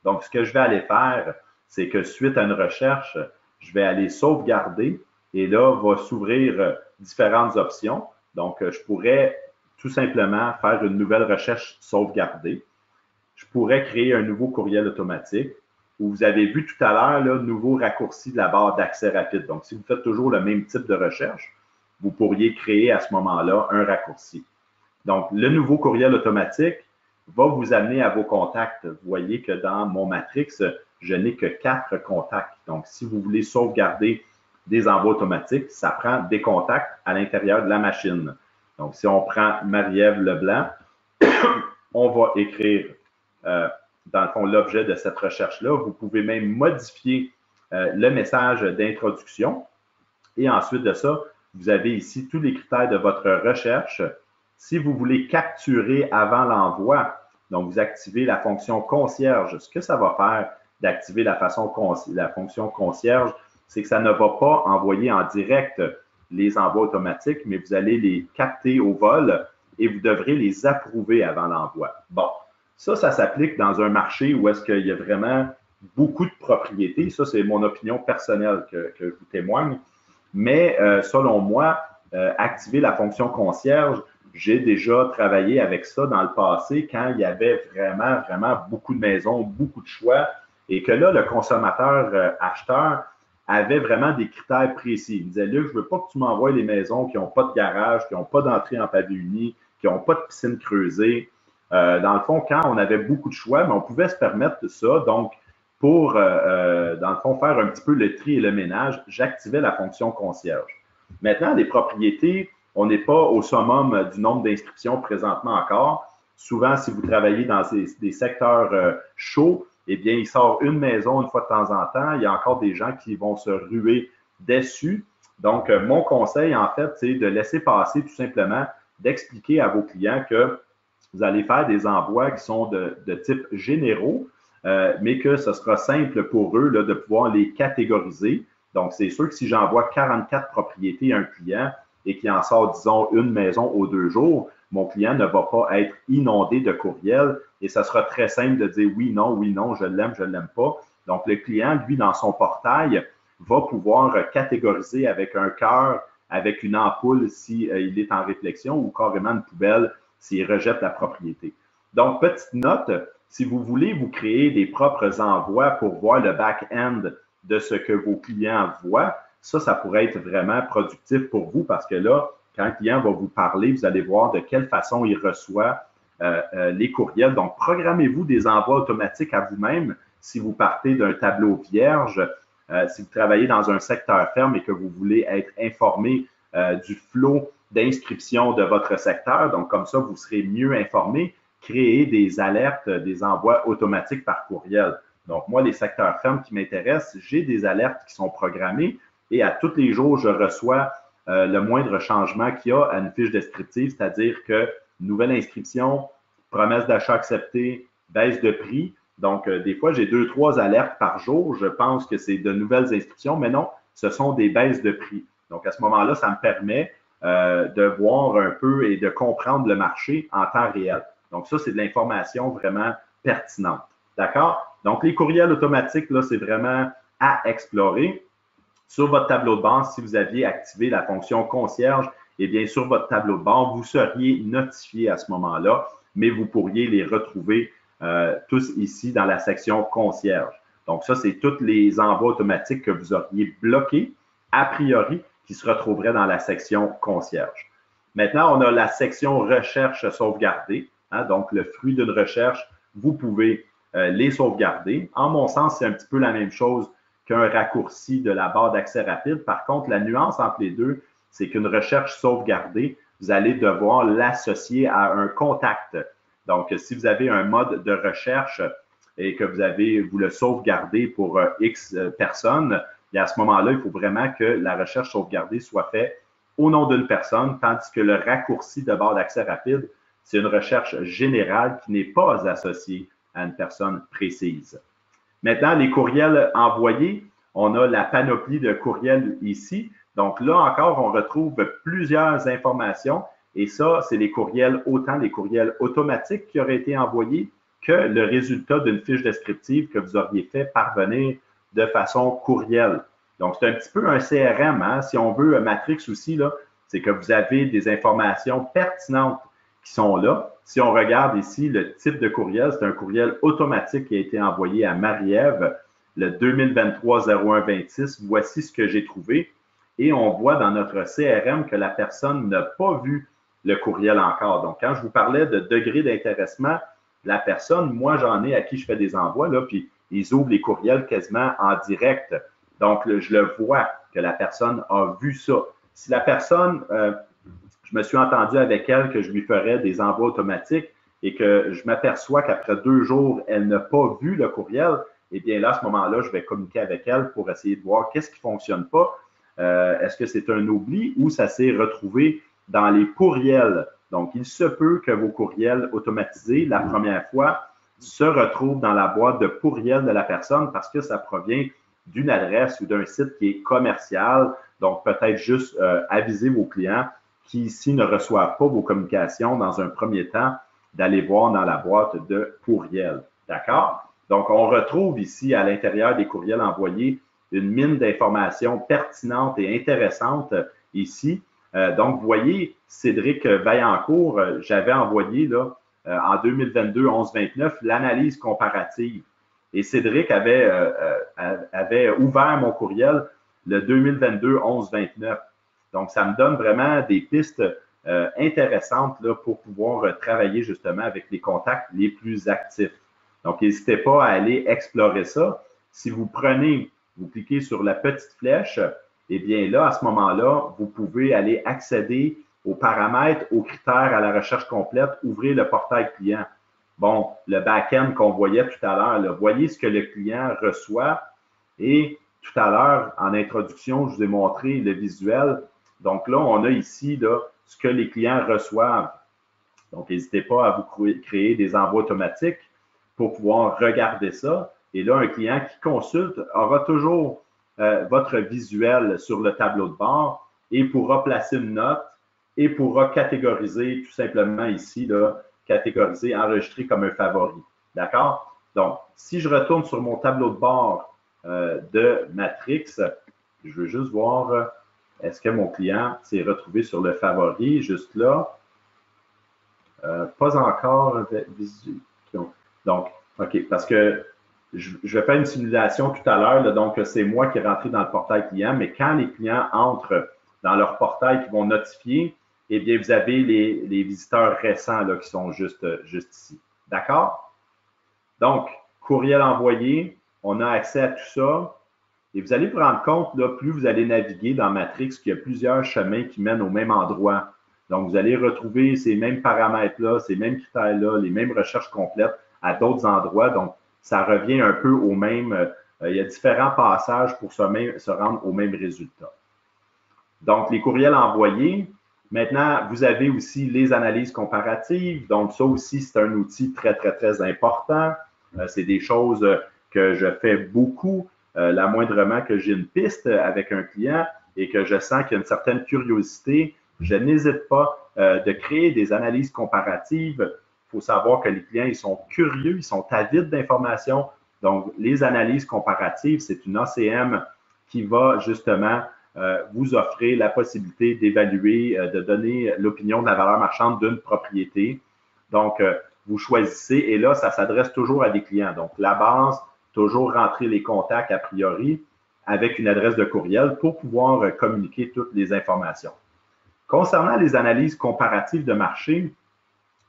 Donc, ce que je vais aller faire, c'est que suite à une recherche, je vais aller sauvegarder et là, va s'ouvrir différentes options. Donc, je pourrais tout simplement faire une nouvelle recherche sauvegardée. Je pourrais créer un nouveau courriel automatique où vous avez vu tout à l'heure, le nouveau raccourci de la barre d'accès rapide. Donc, si vous faites toujours le même type de recherche, vous pourriez créer à ce moment-là un raccourci. Donc, le nouveau courriel automatique va vous amener à vos contacts. Vous voyez que dans mon Matrix, je n'ai que 4 contacts. Donc, si vous voulez sauvegarder des envois automatiques, ça prend des contacts à l'intérieur de la machine. Donc, si on prend Marie-Ève Leblanc, on va écrire, dans le fond, l'objet de cette recherche-là. Vous pouvez même modifier le message d'introduction. Et ensuite de ça, vous avez ici tous les critères de votre recherche. Si vous voulez capturer avant l'envoi, donc vous activez la fonction concierge. Ce que ça va faire d'activer la fonction concierge, c'est que ça ne va pas envoyer en direct les envois automatiques, mais vous allez les capter au vol et vous devrez les approuver avant l'envoi. Bon, ça s'applique dans un marché où est-ce qu'il y a vraiment beaucoup de propriétés. Ça, c'est mon opinion personnelle que je vous témoigne. Mais selon moi, activer la fonction concierge, j'ai déjà travaillé avec ça dans le passé quand il y avait vraiment beaucoup de maisons, beaucoup de choix et que là, le consommateur acheteur avait vraiment des critères précis. Il me disait, Luc, je ne veux pas que tu m'envoies les maisons qui n'ont pas de garage, qui n'ont pas d'entrée en pavillon uni, qui n'ont pas de piscine creusée. Dans le fond, quand on avait beaucoup de choix, mais on pouvait se permettre ça. Donc, pour, dans le fond, faire un petit peu le tri et le ménage, j'activais la fonction concierge. Maintenant, les propriétés, on n'est pas au summum du nombre d'inscriptions présentement encore. Souvent, si vous travaillez dans des secteurs chauds, eh bien, il sort une maison une fois de temps en temps. Il y a encore des gens qui vont se ruer dessus. Donc, mon conseil, en fait, c'est de laisser passer tout simplement, d'expliquer à vos clients que vous allez faire des envois qui sont de type généraux, mais que ce sera simple pour eux là, de pouvoir les catégoriser. Donc, c'est sûr que si j'envoie 44 propriétés à un client et qu'il en sort, disons, une maison aux 2 jours, mon client ne va pas être inondé de courriels et ça sera très simple de dire oui, non, je l'aime pas. Donc, le client, lui, dans son portail, va pouvoir catégoriser avec un cœur, avec une ampoule s'il est en réflexion ou carrément une poubelle s'il rejette la propriété. Donc, petite note, si vous voulez vous créer des propres envois pour voir le back-end de ce que vos clients voient, ça pourrait être vraiment productif pour vous parce que là, quand le client va vous parler, vous allez voir de quelle façon il reçoit les courriels. Donc, programmez-vous des envois automatiques à vous-même si vous partez d'un tableau vierge, si vous travaillez dans un secteur ferme et que vous voulez être informé du flot d'inscription de votre secteur. Donc, comme ça, vous serez mieux informé. Créer des alertes, des envois automatiques par courriel. Donc, moi, les secteurs fermes qui m'intéressent, j'ai des alertes qui sont programmées et à tous les jours, je reçois le moindre changement qu'il y a à une fiche descriptive, c'est-à-dire que nouvelle inscription, promesse d'achat acceptée, baisse de prix. Donc, des fois, j'ai 2-3 alertes par jour. Je pense que c'est de nouvelles inscriptions, mais non, ce sont des baisses de prix. Donc, à ce moment-là, ça me permet de voir un peu et de comprendre le marché en temps réel. Donc, ça, c'est de l'information vraiment pertinente. D'accord? Donc, les courriels automatiques, là, c'est vraiment à explorer. Sur votre tableau de bord, si vous aviez activé la fonction concierge, eh bien, sur votre tableau de bord, vous seriez notifié à ce moment-là, mais vous pourriez les retrouver tous ici dans la section concierge. Donc, ça, c'est tous les envois automatiques que vous auriez bloqués, a priori, qui se retrouveraient dans la section concierge. Maintenant, on a la section recherche sauvegardée. Hein, donc, le fruit d'une recherche, vous pouvez les sauvegarder. En mon sens, c'est un petit peu la même chose qu'un raccourci de la barre d'accès rapide. Par contre, la nuance entre les deux, c'est qu'une recherche sauvegardée, vous allez devoir l'associer à un contact. Donc, si vous avez un mode de recherche et que vous le sauvegardez pour X personnes, et à ce moment-là, il faut vraiment que la recherche sauvegardée soit faite au nom d'une personne, tandis que le raccourci de barre d'accès rapide, c'est une recherche générale qui n'est pas associée à une personne précise. Maintenant, les courriels envoyés, on a la panoplie de courriels ici. Donc là encore, on retrouve plusieurs informations et ça, c'est les courriels, autant les courriels automatiques qui auraient été envoyés que le résultat d'une fiche descriptive que vous auriez fait parvenir de façon courriel. Donc, c'est un petit peu un CRM, hein? Si on veut, Matrix aussi, là, c'est que vous avez des informations pertinentes qui sont là. Si on regarde ici, le type de courriel, c'est un courriel automatique qui a été envoyé à Marie-Ève le 2023-01-26. Voici ce que j'ai trouvé. Et on voit dans notre CRM que la personne n'a pas vu le courriel encore. Donc, quand je vous parlais de degré d'intéressement, la personne, moi, j'en ai à qui je fais des envois, là, puis ils ouvrent les courriels quasiment en direct. Donc, je le vois que la personne a vu ça. Si la personne, je me suis entendu avec elle que je lui ferais des envois automatiques et que je m'aperçois qu'après 2 jours, elle n'a pas vu le courriel, eh bien là, à ce moment-là, je vais communiquer avec elle pour essayer de voir qu'est-ce qui ne fonctionne pas. Est-ce que c'est un oubli ou ça s'est retrouvé dans les courriels? Donc, il se peut que vos courriels automatisés, la première fois, se retrouvent dans la boîte de courriel de la personne parce que ça provient d'une adresse ou d'un site qui est commercial. Donc, peut-être juste aviser vos clients qui, ici, ne reçoivent pas vos communications dans un premier temps, d'aller voir dans la boîte de courriel. D'accord? Donc, on retrouve ici, à l'intérieur des courriels envoyés, une mine d'informations pertinentes et intéressantes ici. Donc, vous voyez, Cédric Vaillancourt, j'avais envoyé là, en 2022, 11-29, l'analyse comparative. Et Cédric avait ouvert mon courriel le 2022, 11-29. Donc, ça me donne vraiment des pistes intéressantes là, pour pouvoir travailler justement avec les contacts les plus actifs. Donc, n'hésitez pas à aller explorer ça. Si vous cliquez sur la petite flèche, eh bien là, à ce moment-là, vous pouvez aller accéder aux paramètres, aux critères à la recherche complète, ouvrez le portail client. Bon, le back-end qu'on voyait tout à l'heure, voyez ce que le client reçoit. Et tout à l'heure, en introduction, je vous ai montré le visuel. Donc là, on a ici là, ce que les clients reçoivent. Donc, n'hésitez pas à vous créer des envois automatiques pour pouvoir regarder ça. Et là, un client qui consulte aura toujours votre visuel sur le tableau de bord et pourra placer une note et pourra catégoriser tout simplement ici, là, catégoriser, enregistrer comme un favori. D'accord? Donc, si je retourne sur mon tableau de bord de Matrix, je veux juste voir est-ce que mon client s'est retrouvé sur le favori, juste là. Pas encore. Donc, OK, parce que je vais faire une simulation tout à l'heure, donc c'est moi qui est rentré dans le portail client, mais quand les clients entrent dans leur portail qui vont notifier, eh bien, vous avez les visiteurs récents là, qui sont juste ici. D'accord? Donc, courriel envoyé, on a accès à tout ça. Et vous allez vous rendre compte, là, plus vous allez naviguer dans Matrix, qu'il y a plusieurs chemins qui mènent au même endroit. Donc, vous allez retrouver ces mêmes paramètres-là, ces mêmes critères-là, les mêmes recherches complètes à d'autres endroits. Donc, ça revient un peu au même. Il y a différents passages pour se rendre au même résultat. Donc, les courriels envoyés. Maintenant, vous avez aussi les analyses comparatives. Donc, ça aussi, c'est un outil très, très, très important. C'est des choses que je fais beaucoup. La moindrement que j'ai une piste avec un client et que je sens qu'il y a une certaine curiosité, je n'hésite pas de créer des analyses comparatives. Il faut savoir que les clients, ils sont curieux, ils sont avides d'informations. Donc, les analyses comparatives, c'est une ACM qui va justement vous offrir la possibilité d'évaluer, de donner l'opinion de la valeur marchande d'une propriété. Donc, vous choisissez et là, ça s'adresse toujours à des clients. Donc, la base, toujours rentrer les contacts a priori avec une adresse de courriel pour pouvoir communiquer toutes les informations. Concernant les analyses comparatives de marché,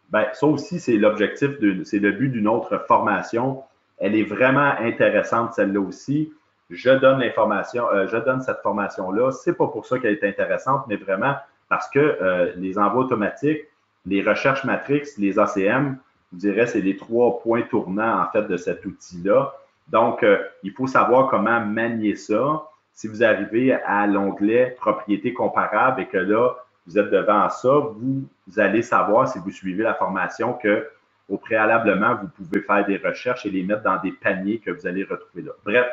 bien, ça aussi, c'est l'objectif, c'est le but d'une autre formation. Elle est vraiment intéressante, celle-là aussi. Je donne l'information, je donne cette formation-là. C'est pas pour ça qu'elle est intéressante, mais vraiment parce que les envois automatiques, les recherches Matrix, les ACM, je dirais, c'est les 3 points tournants, en fait, de cet outil-là. Donc, il faut savoir comment manier ça. Si vous arrivez à l'onglet « Propriétés comparables » et que là, vous êtes devant ça, vous allez savoir, si vous suivez la formation, que au préalablement, vous pouvez faire des recherches et les mettre dans des paniers que vous allez retrouver là. Bref,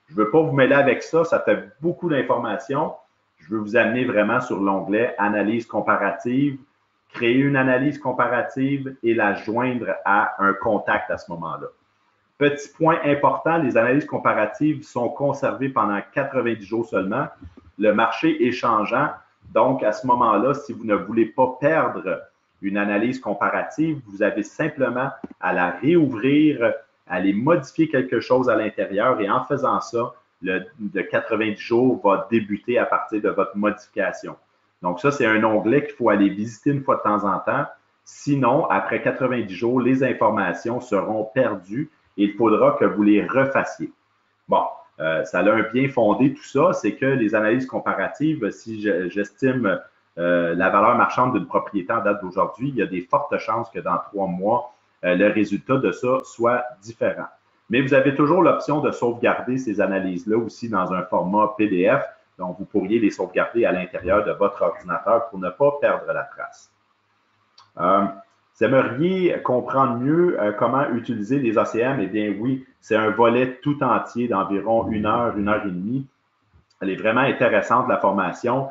je ne veux pas vous mêler avec ça, ça fait beaucoup d'informations. Je veux vous amener vraiment sur l'onglet « Analyse comparative », créer une analyse comparative et la joindre à un contact à ce moment-là. Petit point important, les analyses comparatives sont conservées pendant 90 jours seulement. Le marché est changeant. Donc, à ce moment-là, si vous ne voulez pas perdre une analyse comparative, vous avez simplement à la réouvrir, à aller modifier quelque chose à l'intérieur et en faisant ça, le 90 jours va débuter à partir de votre modification. Donc, ça, c'est un onglet qu'il faut aller visiter une fois de temps en temps. Sinon, après 90 jours, les informations seront perdues et il faudra que vous les refassiez. Bon, ça a un bien fondé tout ça, c'est que les analyses comparatives, si j'estime la valeur marchande d'une propriété en date d'aujourd'hui, il y a des fortes chances que dans 3 mois, le résultat de ça soit différent. Mais vous avez toujours l'option de sauvegarder ces analyses-là aussi dans un format PDF. Donc, vous pourriez les sauvegarder à l'intérieur de votre ordinateur pour ne pas perdre la trace. Vous aimeriez comprendre mieux comment utiliser les ACM? Eh bien oui, c'est un volet tout entier d'environ 1 heure et demie. Elle est vraiment intéressante, la formation.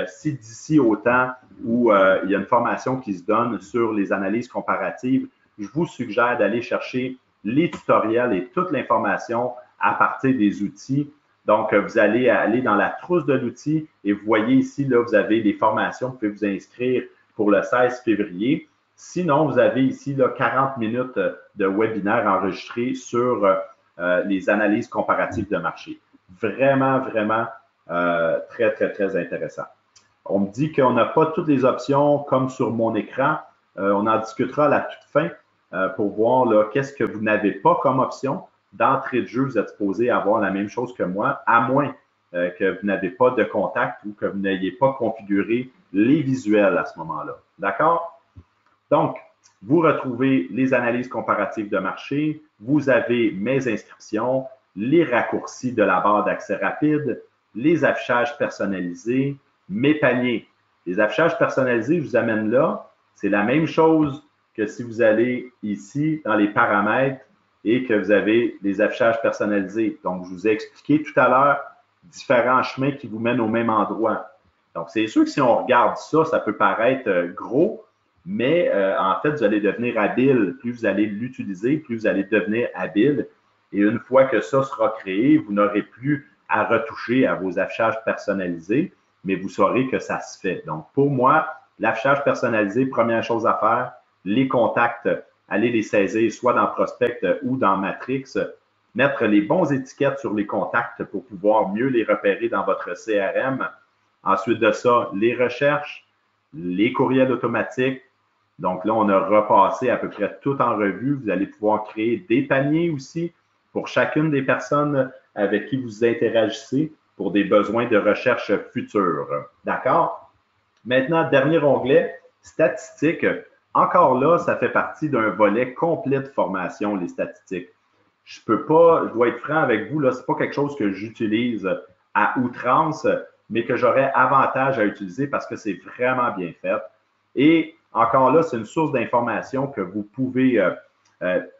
Si d'ici au temps où il y a une formation qui se donne sur les analyses comparatives, je vous suggère d'aller chercher les tutoriels et toute l'information à partir des outils. Donc, vous allez aller dans la trousse de l'outil et vous voyez ici, là, vous avez les formations, vous pouvez vous inscrire pour le 16 février. Sinon, vous avez ici là, 40 minutes de webinaire enregistrés sur les analyses comparatives de marché. Vraiment, vraiment très, très, très intéressant. On me dit qu'on n'a pas toutes les options comme sur mon écran. On en discutera à la toute fin pour voir qu'est-ce que vous n'avez pas comme option. D'entrée de jeu, vous êtes supposé avoir la même chose que moi, à moins que vous n'avez pas de contact ou que vous n'ayez pas configuré les visuels à ce moment-là. D'accord? Donc, vous retrouvez les analyses comparatives de marché, vous avez mes inscriptions, les raccourcis de la barre d'accès rapide, les affichages personnalisés, mes paniers. Les affichages personnalisés, je vous amène là, c'est la même chose que si vous allez ici dans les paramètres et que vous avez les affichages personnalisés. Donc, je vous ai expliqué tout à l'heure différents chemins qui vous mènent au même endroit. Donc, c'est sûr que si on regarde ça, ça peut paraître gros, mais en fait, vous allez devenir habile. Plus vous allez l'utiliser, plus vous allez devenir habile. Et une fois que ça sera créé, vous n'aurez plus à retoucher à vos affichages personnalisés, mais vous saurez que ça se fait. Donc, pour moi, l'affichage personnalisé, première chose à faire, les contacts, allez les saisir soit dans Prospect ou dans Matrix, mettre les bons étiquettes sur les contacts pour pouvoir mieux les repérer dans votre CRM. Ensuite de ça, les recherches, les courriels automatiques. Donc là, on a repassé à peu près tout en revue. Vous allez pouvoir créer des paniers aussi pour chacune des personnes avec qui vous interagissez pour des besoins de recherche futurs. D'accord? Maintenant, dernier onglet, statistiques. Encore là, ça fait partie d'un volet complet de formation, les statistiques. Je dois être franc avec vous, là, c'est pas quelque chose que j'utilise à outrance, mais que j'aurais avantage à utiliser parce que c'est vraiment bien fait. Et encore là, c'est une source d'information que vous pouvez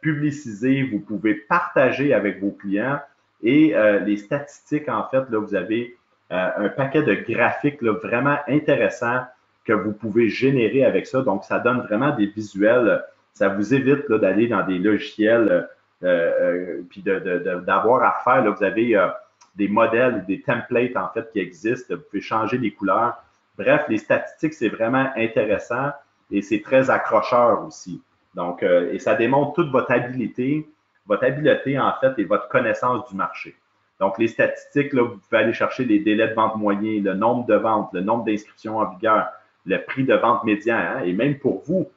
publiciser, vous pouvez partager avec vos clients. Et les statistiques, en fait, là, vous avez un paquet de graphiques là, vraiment intéressants que vous pouvez générer avec ça. Donc, ça donne vraiment des visuels. Ça vous évite d'aller dans des logiciels puis d'avoir à faire. Là, vous avez des modèles, des templates, en fait, qui existent. Vous pouvez changer les couleurs. Bref, les statistiques, c'est vraiment intéressant et c'est très accrocheur aussi. Donc, et ça démontre toute votre habileté, en fait, et votre connaissance du marché. Donc, les statistiques, là, vous pouvez aller chercher les délais de vente moyens, le nombre de ventes, le nombre d'inscriptions en vigueur, le prix de vente médian, hein, et même pour vous,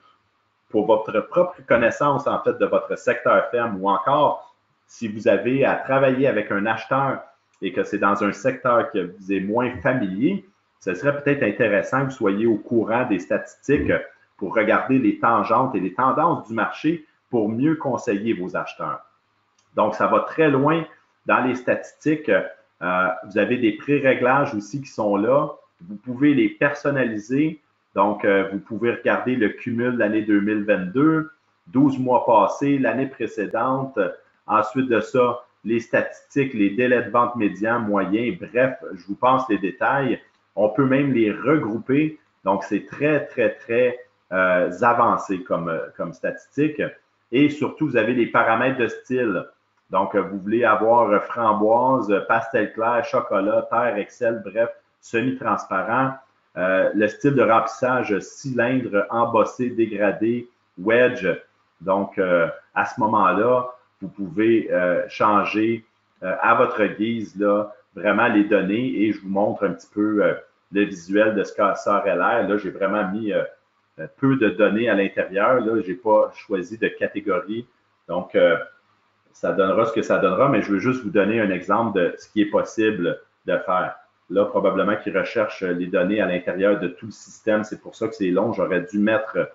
pour votre propre connaissance, en fait, de votre secteur ferme ou encore, si vous avez à travailler avec un acheteur et que c'est dans un secteur que vous êtes moins familier, ce serait peut-être intéressant que vous soyez au courant des statistiques pour regarder les tangentes et les tendances du marché pour mieux conseiller vos acheteurs. Donc, ça va très loin dans les statistiques. Vous avez des pré-réglages aussi qui sont là. Vous pouvez les personnaliser. Donc, vous pouvez regarder le cumul de l'année 2022, 12 mois passés, l'année précédente. Ensuite de ça, les statistiques, les délais de vente médians, moyens. Bref, je vous passe les détails. On peut même les regrouper. Donc, c'est très, très, très avancé comme statistique. Et surtout, vous avez les paramètres de style. Donc, vous voulez avoir framboise, pastel clair, chocolat, terre, Excel, bref, semi-transparent. Le style de remplissage cylindre, embossé, dégradé, wedge. Donc, à ce moment-là, vous pouvez changer à votre guise là, vraiment les données et je vous montre un petit peu le visuel de ce que ça aurait l'air. Là, j'ai vraiment mis peu de données à l'intérieur. Là, je n'ai pas choisi de catégorie. Donc, ça donnera ce que ça donnera, mais je veux juste vous donner un exemple de ce qui est possible de faire. Là, probablement qu'ils recherchent les données à l'intérieur de tout le système. C'est pour ça que c'est long. J'aurais dû mettre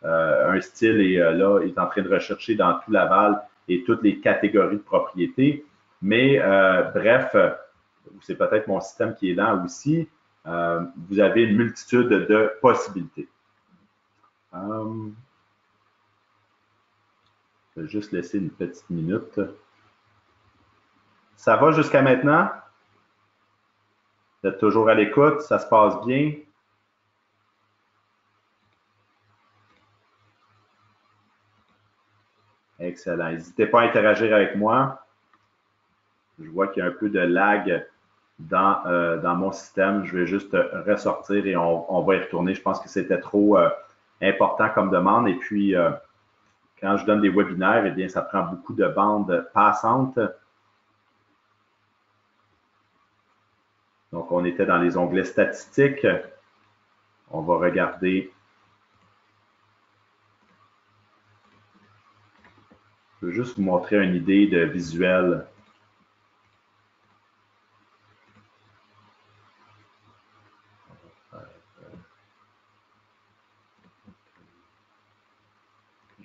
un style et là, il est en train de rechercher dans tout Laval et toutes les catégories de propriétés. Mais bref, c'est peut-être mon système qui est lent aussi. Vous avez une multitude de possibilités. Je vais juste laisser une petite minute. Ça va jusqu'à maintenant? Vous êtes toujours à l'écoute? Ça se passe bien? Excellent. N'hésitez pas à interagir avec moi. Je vois qu'il y a un peu de lag dans mon système. Je vais juste ressortir et on va y retourner. Je pense que c'était trop important comme demande. Et puis, quand je donne des webinaires, eh bien, ça prend beaucoup de bandes passantes. Donc, on était dans les onglets statistiques. On va regarder. Je veux juste vous montrer une idée de visuel.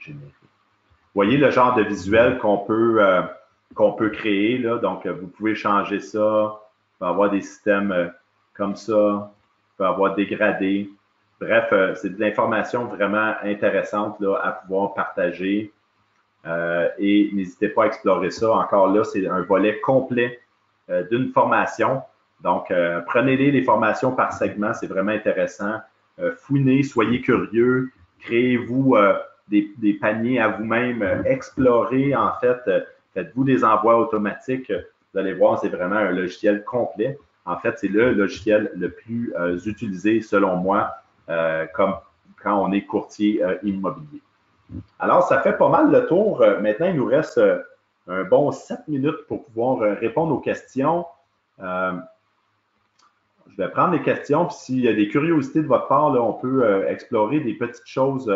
Vous voyez le genre de visuel qu'on peut créer, là. Donc, vous pouvez changer ça. Vous pouvez avoir des systèmes comme ça. Vous pouvez avoir dégradé. Bref, c'est de l'information vraiment intéressante là, à pouvoir partager. Et n'hésitez pas à explorer ça. Encore là, c'est un volet complet d'une formation. Donc, prenez-les les formations par segment, c'est vraiment intéressant. Fouinez, soyez curieux, créez-vous des paniers à vous-même, explorez en fait, faites-vous des envois automatiques. Vous allez voir, c'est vraiment un logiciel complet. En fait, c'est le logiciel le plus utilisé, selon moi, comme quand on est courtier immobilier. Alors, ça fait pas mal le tour. Maintenant, il nous reste un bon 7 minutes pour pouvoir répondre aux questions. Je vais prendre les questions, puis s'il y a des curiosités de votre part, là, on peut explorer des petites choses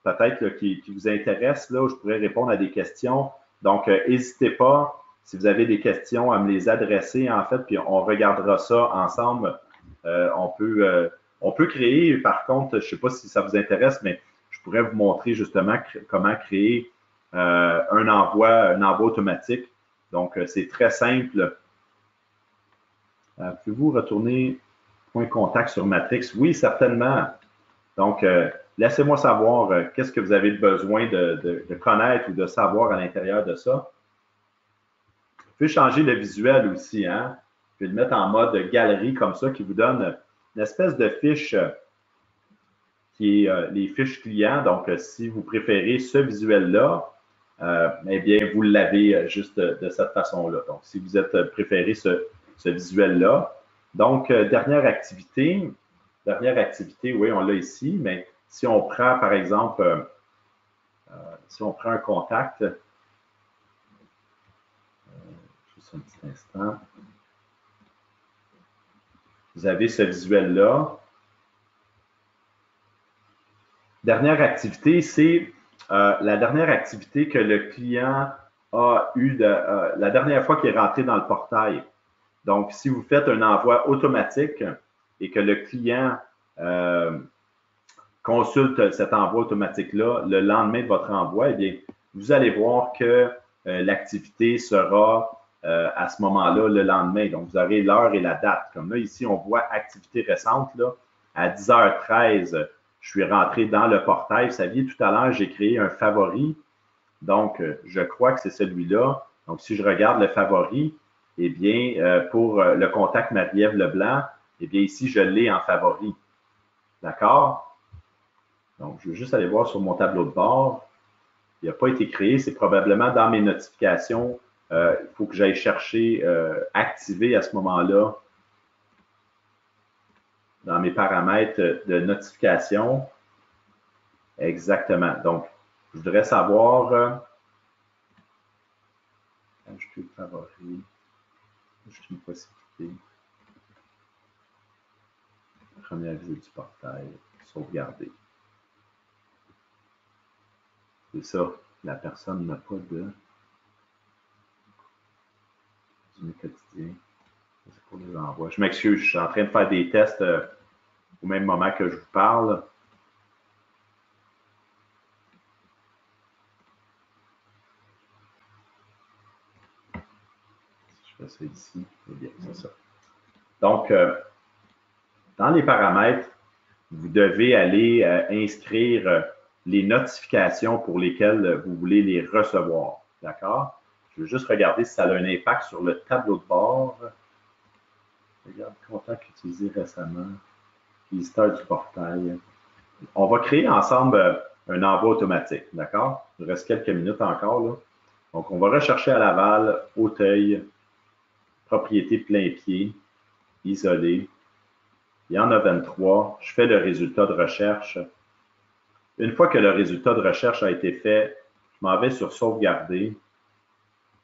peut-être qui vous intéressent. Là, où je pourrais répondre à des questions. Donc, n'hésitez pas, si vous avez des questions, à me les adresser, en fait, puis on regardera ça ensemble. On peut créer, par contre, je ne sais pas si ça vous intéresse, mais je pourrais vous montrer justement comment créer un envoi automatique. Donc, c'est très simple. Pouvez-vous retourner point contact sur Matrix? Oui, certainement. Donc, laissez-moi savoir qu'est-ce que vous avez besoin de connaître ou de savoir à l'intérieur de ça. Vous pouvez changer le visuel aussi. Hein? Je vais le mettre en mode galerie comme ça qui vous donne une espèce de fiche qui est les fiches clients. Donc, si vous préférez ce visuel-là, eh bien, vous l'avez juste de cette façon-là. Donc, si vous êtes préféré ce visuel-là. Donc, dernière activité, oui, on l'a ici, mais si on prend, par exemple, si on prend un contact, juste un petit instant, vous avez ce visuel-là. Dernière activité, c'est la dernière activité que le client a eue la dernière fois qu'il est rentré dans le portail. Donc, si vous faites un envoi automatique et que le client consulte cet envoi automatique-là le lendemain de votre envoi, eh bien, vous allez voir que l'activité sera à ce moment-là le lendemain. Donc, vous aurez l'heure et la date. Comme là, ici, on voit activité récente. Là, à 10h13, je suis rentré dans le portail. Vous saviez, tout à l'heure, j'ai créé un favori. Donc, je crois que c'est celui-là. Donc, si je regarde le favori, eh bien, pour le contact Marie-Ève Leblanc, eh bien, ici, je l'ai en favori. D'accord? Donc, je veux juste aller voir sur mon tableau de bord. Il n'a pas été créé. C'est probablement dans mes notifications. Il faut que j'aille chercher activer à ce moment-là dans mes paramètres de notification. Exactement. Donc, je voudrais savoir ajouter le favori. Ajouter une possibilité. Première visite du portail. Sauvegarder. C'est ça. La personne n'a pas de... résumé quotidien. C'est pour les envois. Je m'excuse, je suis en train de faire des tests au même moment que je vous parle. Si je fais ça ici, c'est bien, c'est ça. Donc, dans les paramètres, vous devez aller inscrire les notifications pour lesquelles vous voulez les recevoir. D'accord? Je veux juste regarder si ça a un impact sur le tableau de bord. Regarde, contact utilisé récemment. Visiteur du portail. On va créer ensemble un envoi automatique. D'accord? Il reste quelques minutes encore, là. Donc, on va rechercher à Laval, Auteuil, propriété plein pied, isolé. Il y en a 23. Je fais le résultat de recherche. Une fois que le résultat de recherche a été fait, je m'en vais sur sauvegarder.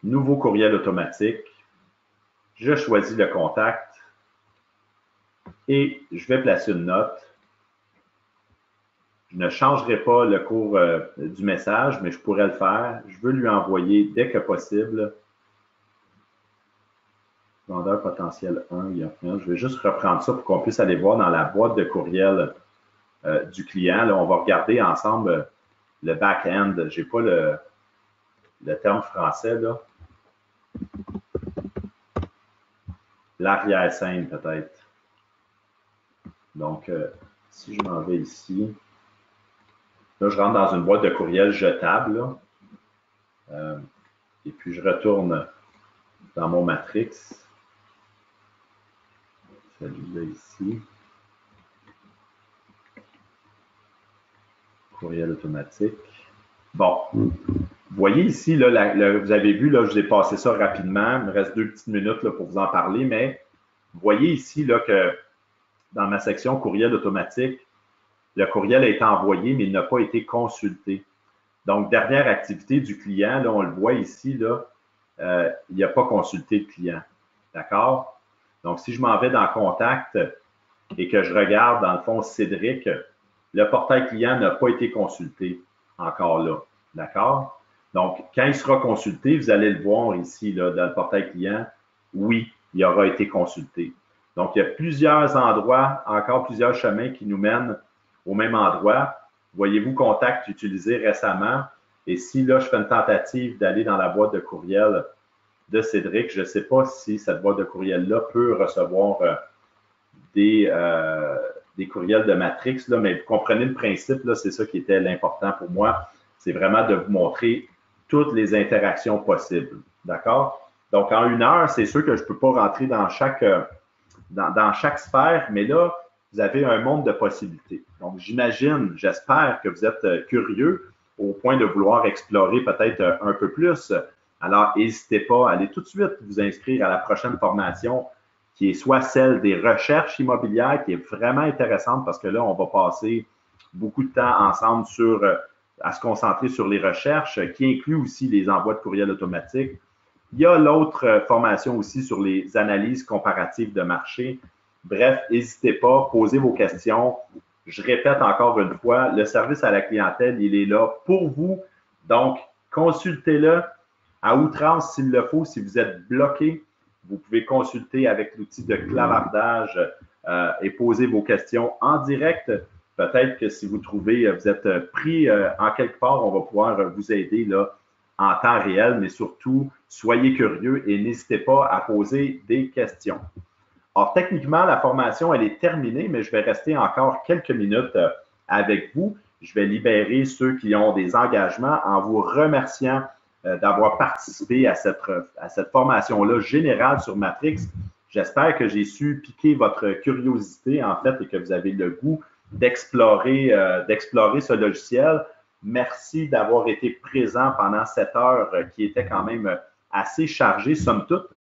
Nouveau courriel automatique. Je choisis le contact et je vais placer une note. Je ne changerai pas le cours du message, mais je pourrais le faire. Je veux lui envoyer dès que possible. Vendeur potentiel 1, il y a rien. Je vais juste reprendre ça pour qu'on puisse aller voir dans la boîte de courriel du client. Là, on va regarder ensemble le back-end. Je n'ai pas le terme français, là. L'arrière-scène, peut-être. Donc, si je m'en vais ici, là, je rentre dans une boîte de courriel jetable. Et puis, je retourne dans mon matrix. Celui-là ici. Courriel automatique. Bon. Vous voyez ici, là, vous avez vu, là, je vous ai passé ça rapidement. Il me reste 2 petites minutes là, pour vous en parler, mais vous voyez ici là, que dans ma section courriel automatique, le courriel a été envoyé, mais il n'a pas été consulté. Donc, dernière activité du client, là, on le voit ici, là, il n'a pas consulté le client. D'accord? Donc, si je m'en vais dans Contact et que je regarde, dans le fond, Cédric, le portail client n'a pas été consulté encore là. D'accord? Donc, quand il sera consulté, vous allez le voir ici, là, dans le portail client, oui, il aura été consulté. Donc, il y a plusieurs endroits, encore plusieurs chemins qui nous mènent au même endroit. Voyez-vous, contact utilisé récemment. Et si là, je fais une tentative d'aller dans la boîte de courriel de Cédric, je ne sais pas si cette boîte de courriel-là peut recevoir des courriels de Matrix, là, mais vous comprenez le principe, c'est ça qui était l'important pour moi. C'est vraiment de vous montrer toutes les interactions possibles. D'accord? Donc, en 1 heure, c'est sûr que je ne peux pas rentrer dans chaque sphère, mais là, vous avez un monde de possibilités. Donc, j'imagine, j'espère que vous êtes curieux au point de vouloir explorer peut-être un peu plus. Alors, n'hésitez pas à aller tout de suite vous inscrire à la prochaine formation qui est soit celle des recherches immobilières, qui est vraiment intéressante parce que là, on va passer beaucoup de temps ensemble à se concentrer sur les recherches, qui inclut aussi les envois de courriel automatiques. Il y a l'autre formation aussi sur les analyses comparatives de marché. Bref, n'hésitez pas, posez vos questions. Je répète encore une fois, le service à la clientèle, il est là pour vous. Donc, consultez-le à outrance s'il le faut. Si vous êtes bloqué, vous pouvez consulter avec l'outil de clavardage et poser vos questions en direct. Peut-être que si vous trouvez, vous êtes pris en quelque part, on va pouvoir vous aider là, en temps réel, mais surtout, soyez curieux et n'hésitez pas à poser des questions. Alors, techniquement, la formation, elle est terminée, mais je vais rester encore quelques minutes avec vous. Je vais libérer ceux qui ont des engagements en vous remerciant d'avoir participé à cette formation-là générale sur Matrix. J'espère que j'ai su piquer votre curiosité, en fait, et que vous avez le goût d'explorer ce logiciel. Merci d'avoir été présent pendant cette heure qui était quand même assez chargée, somme toute.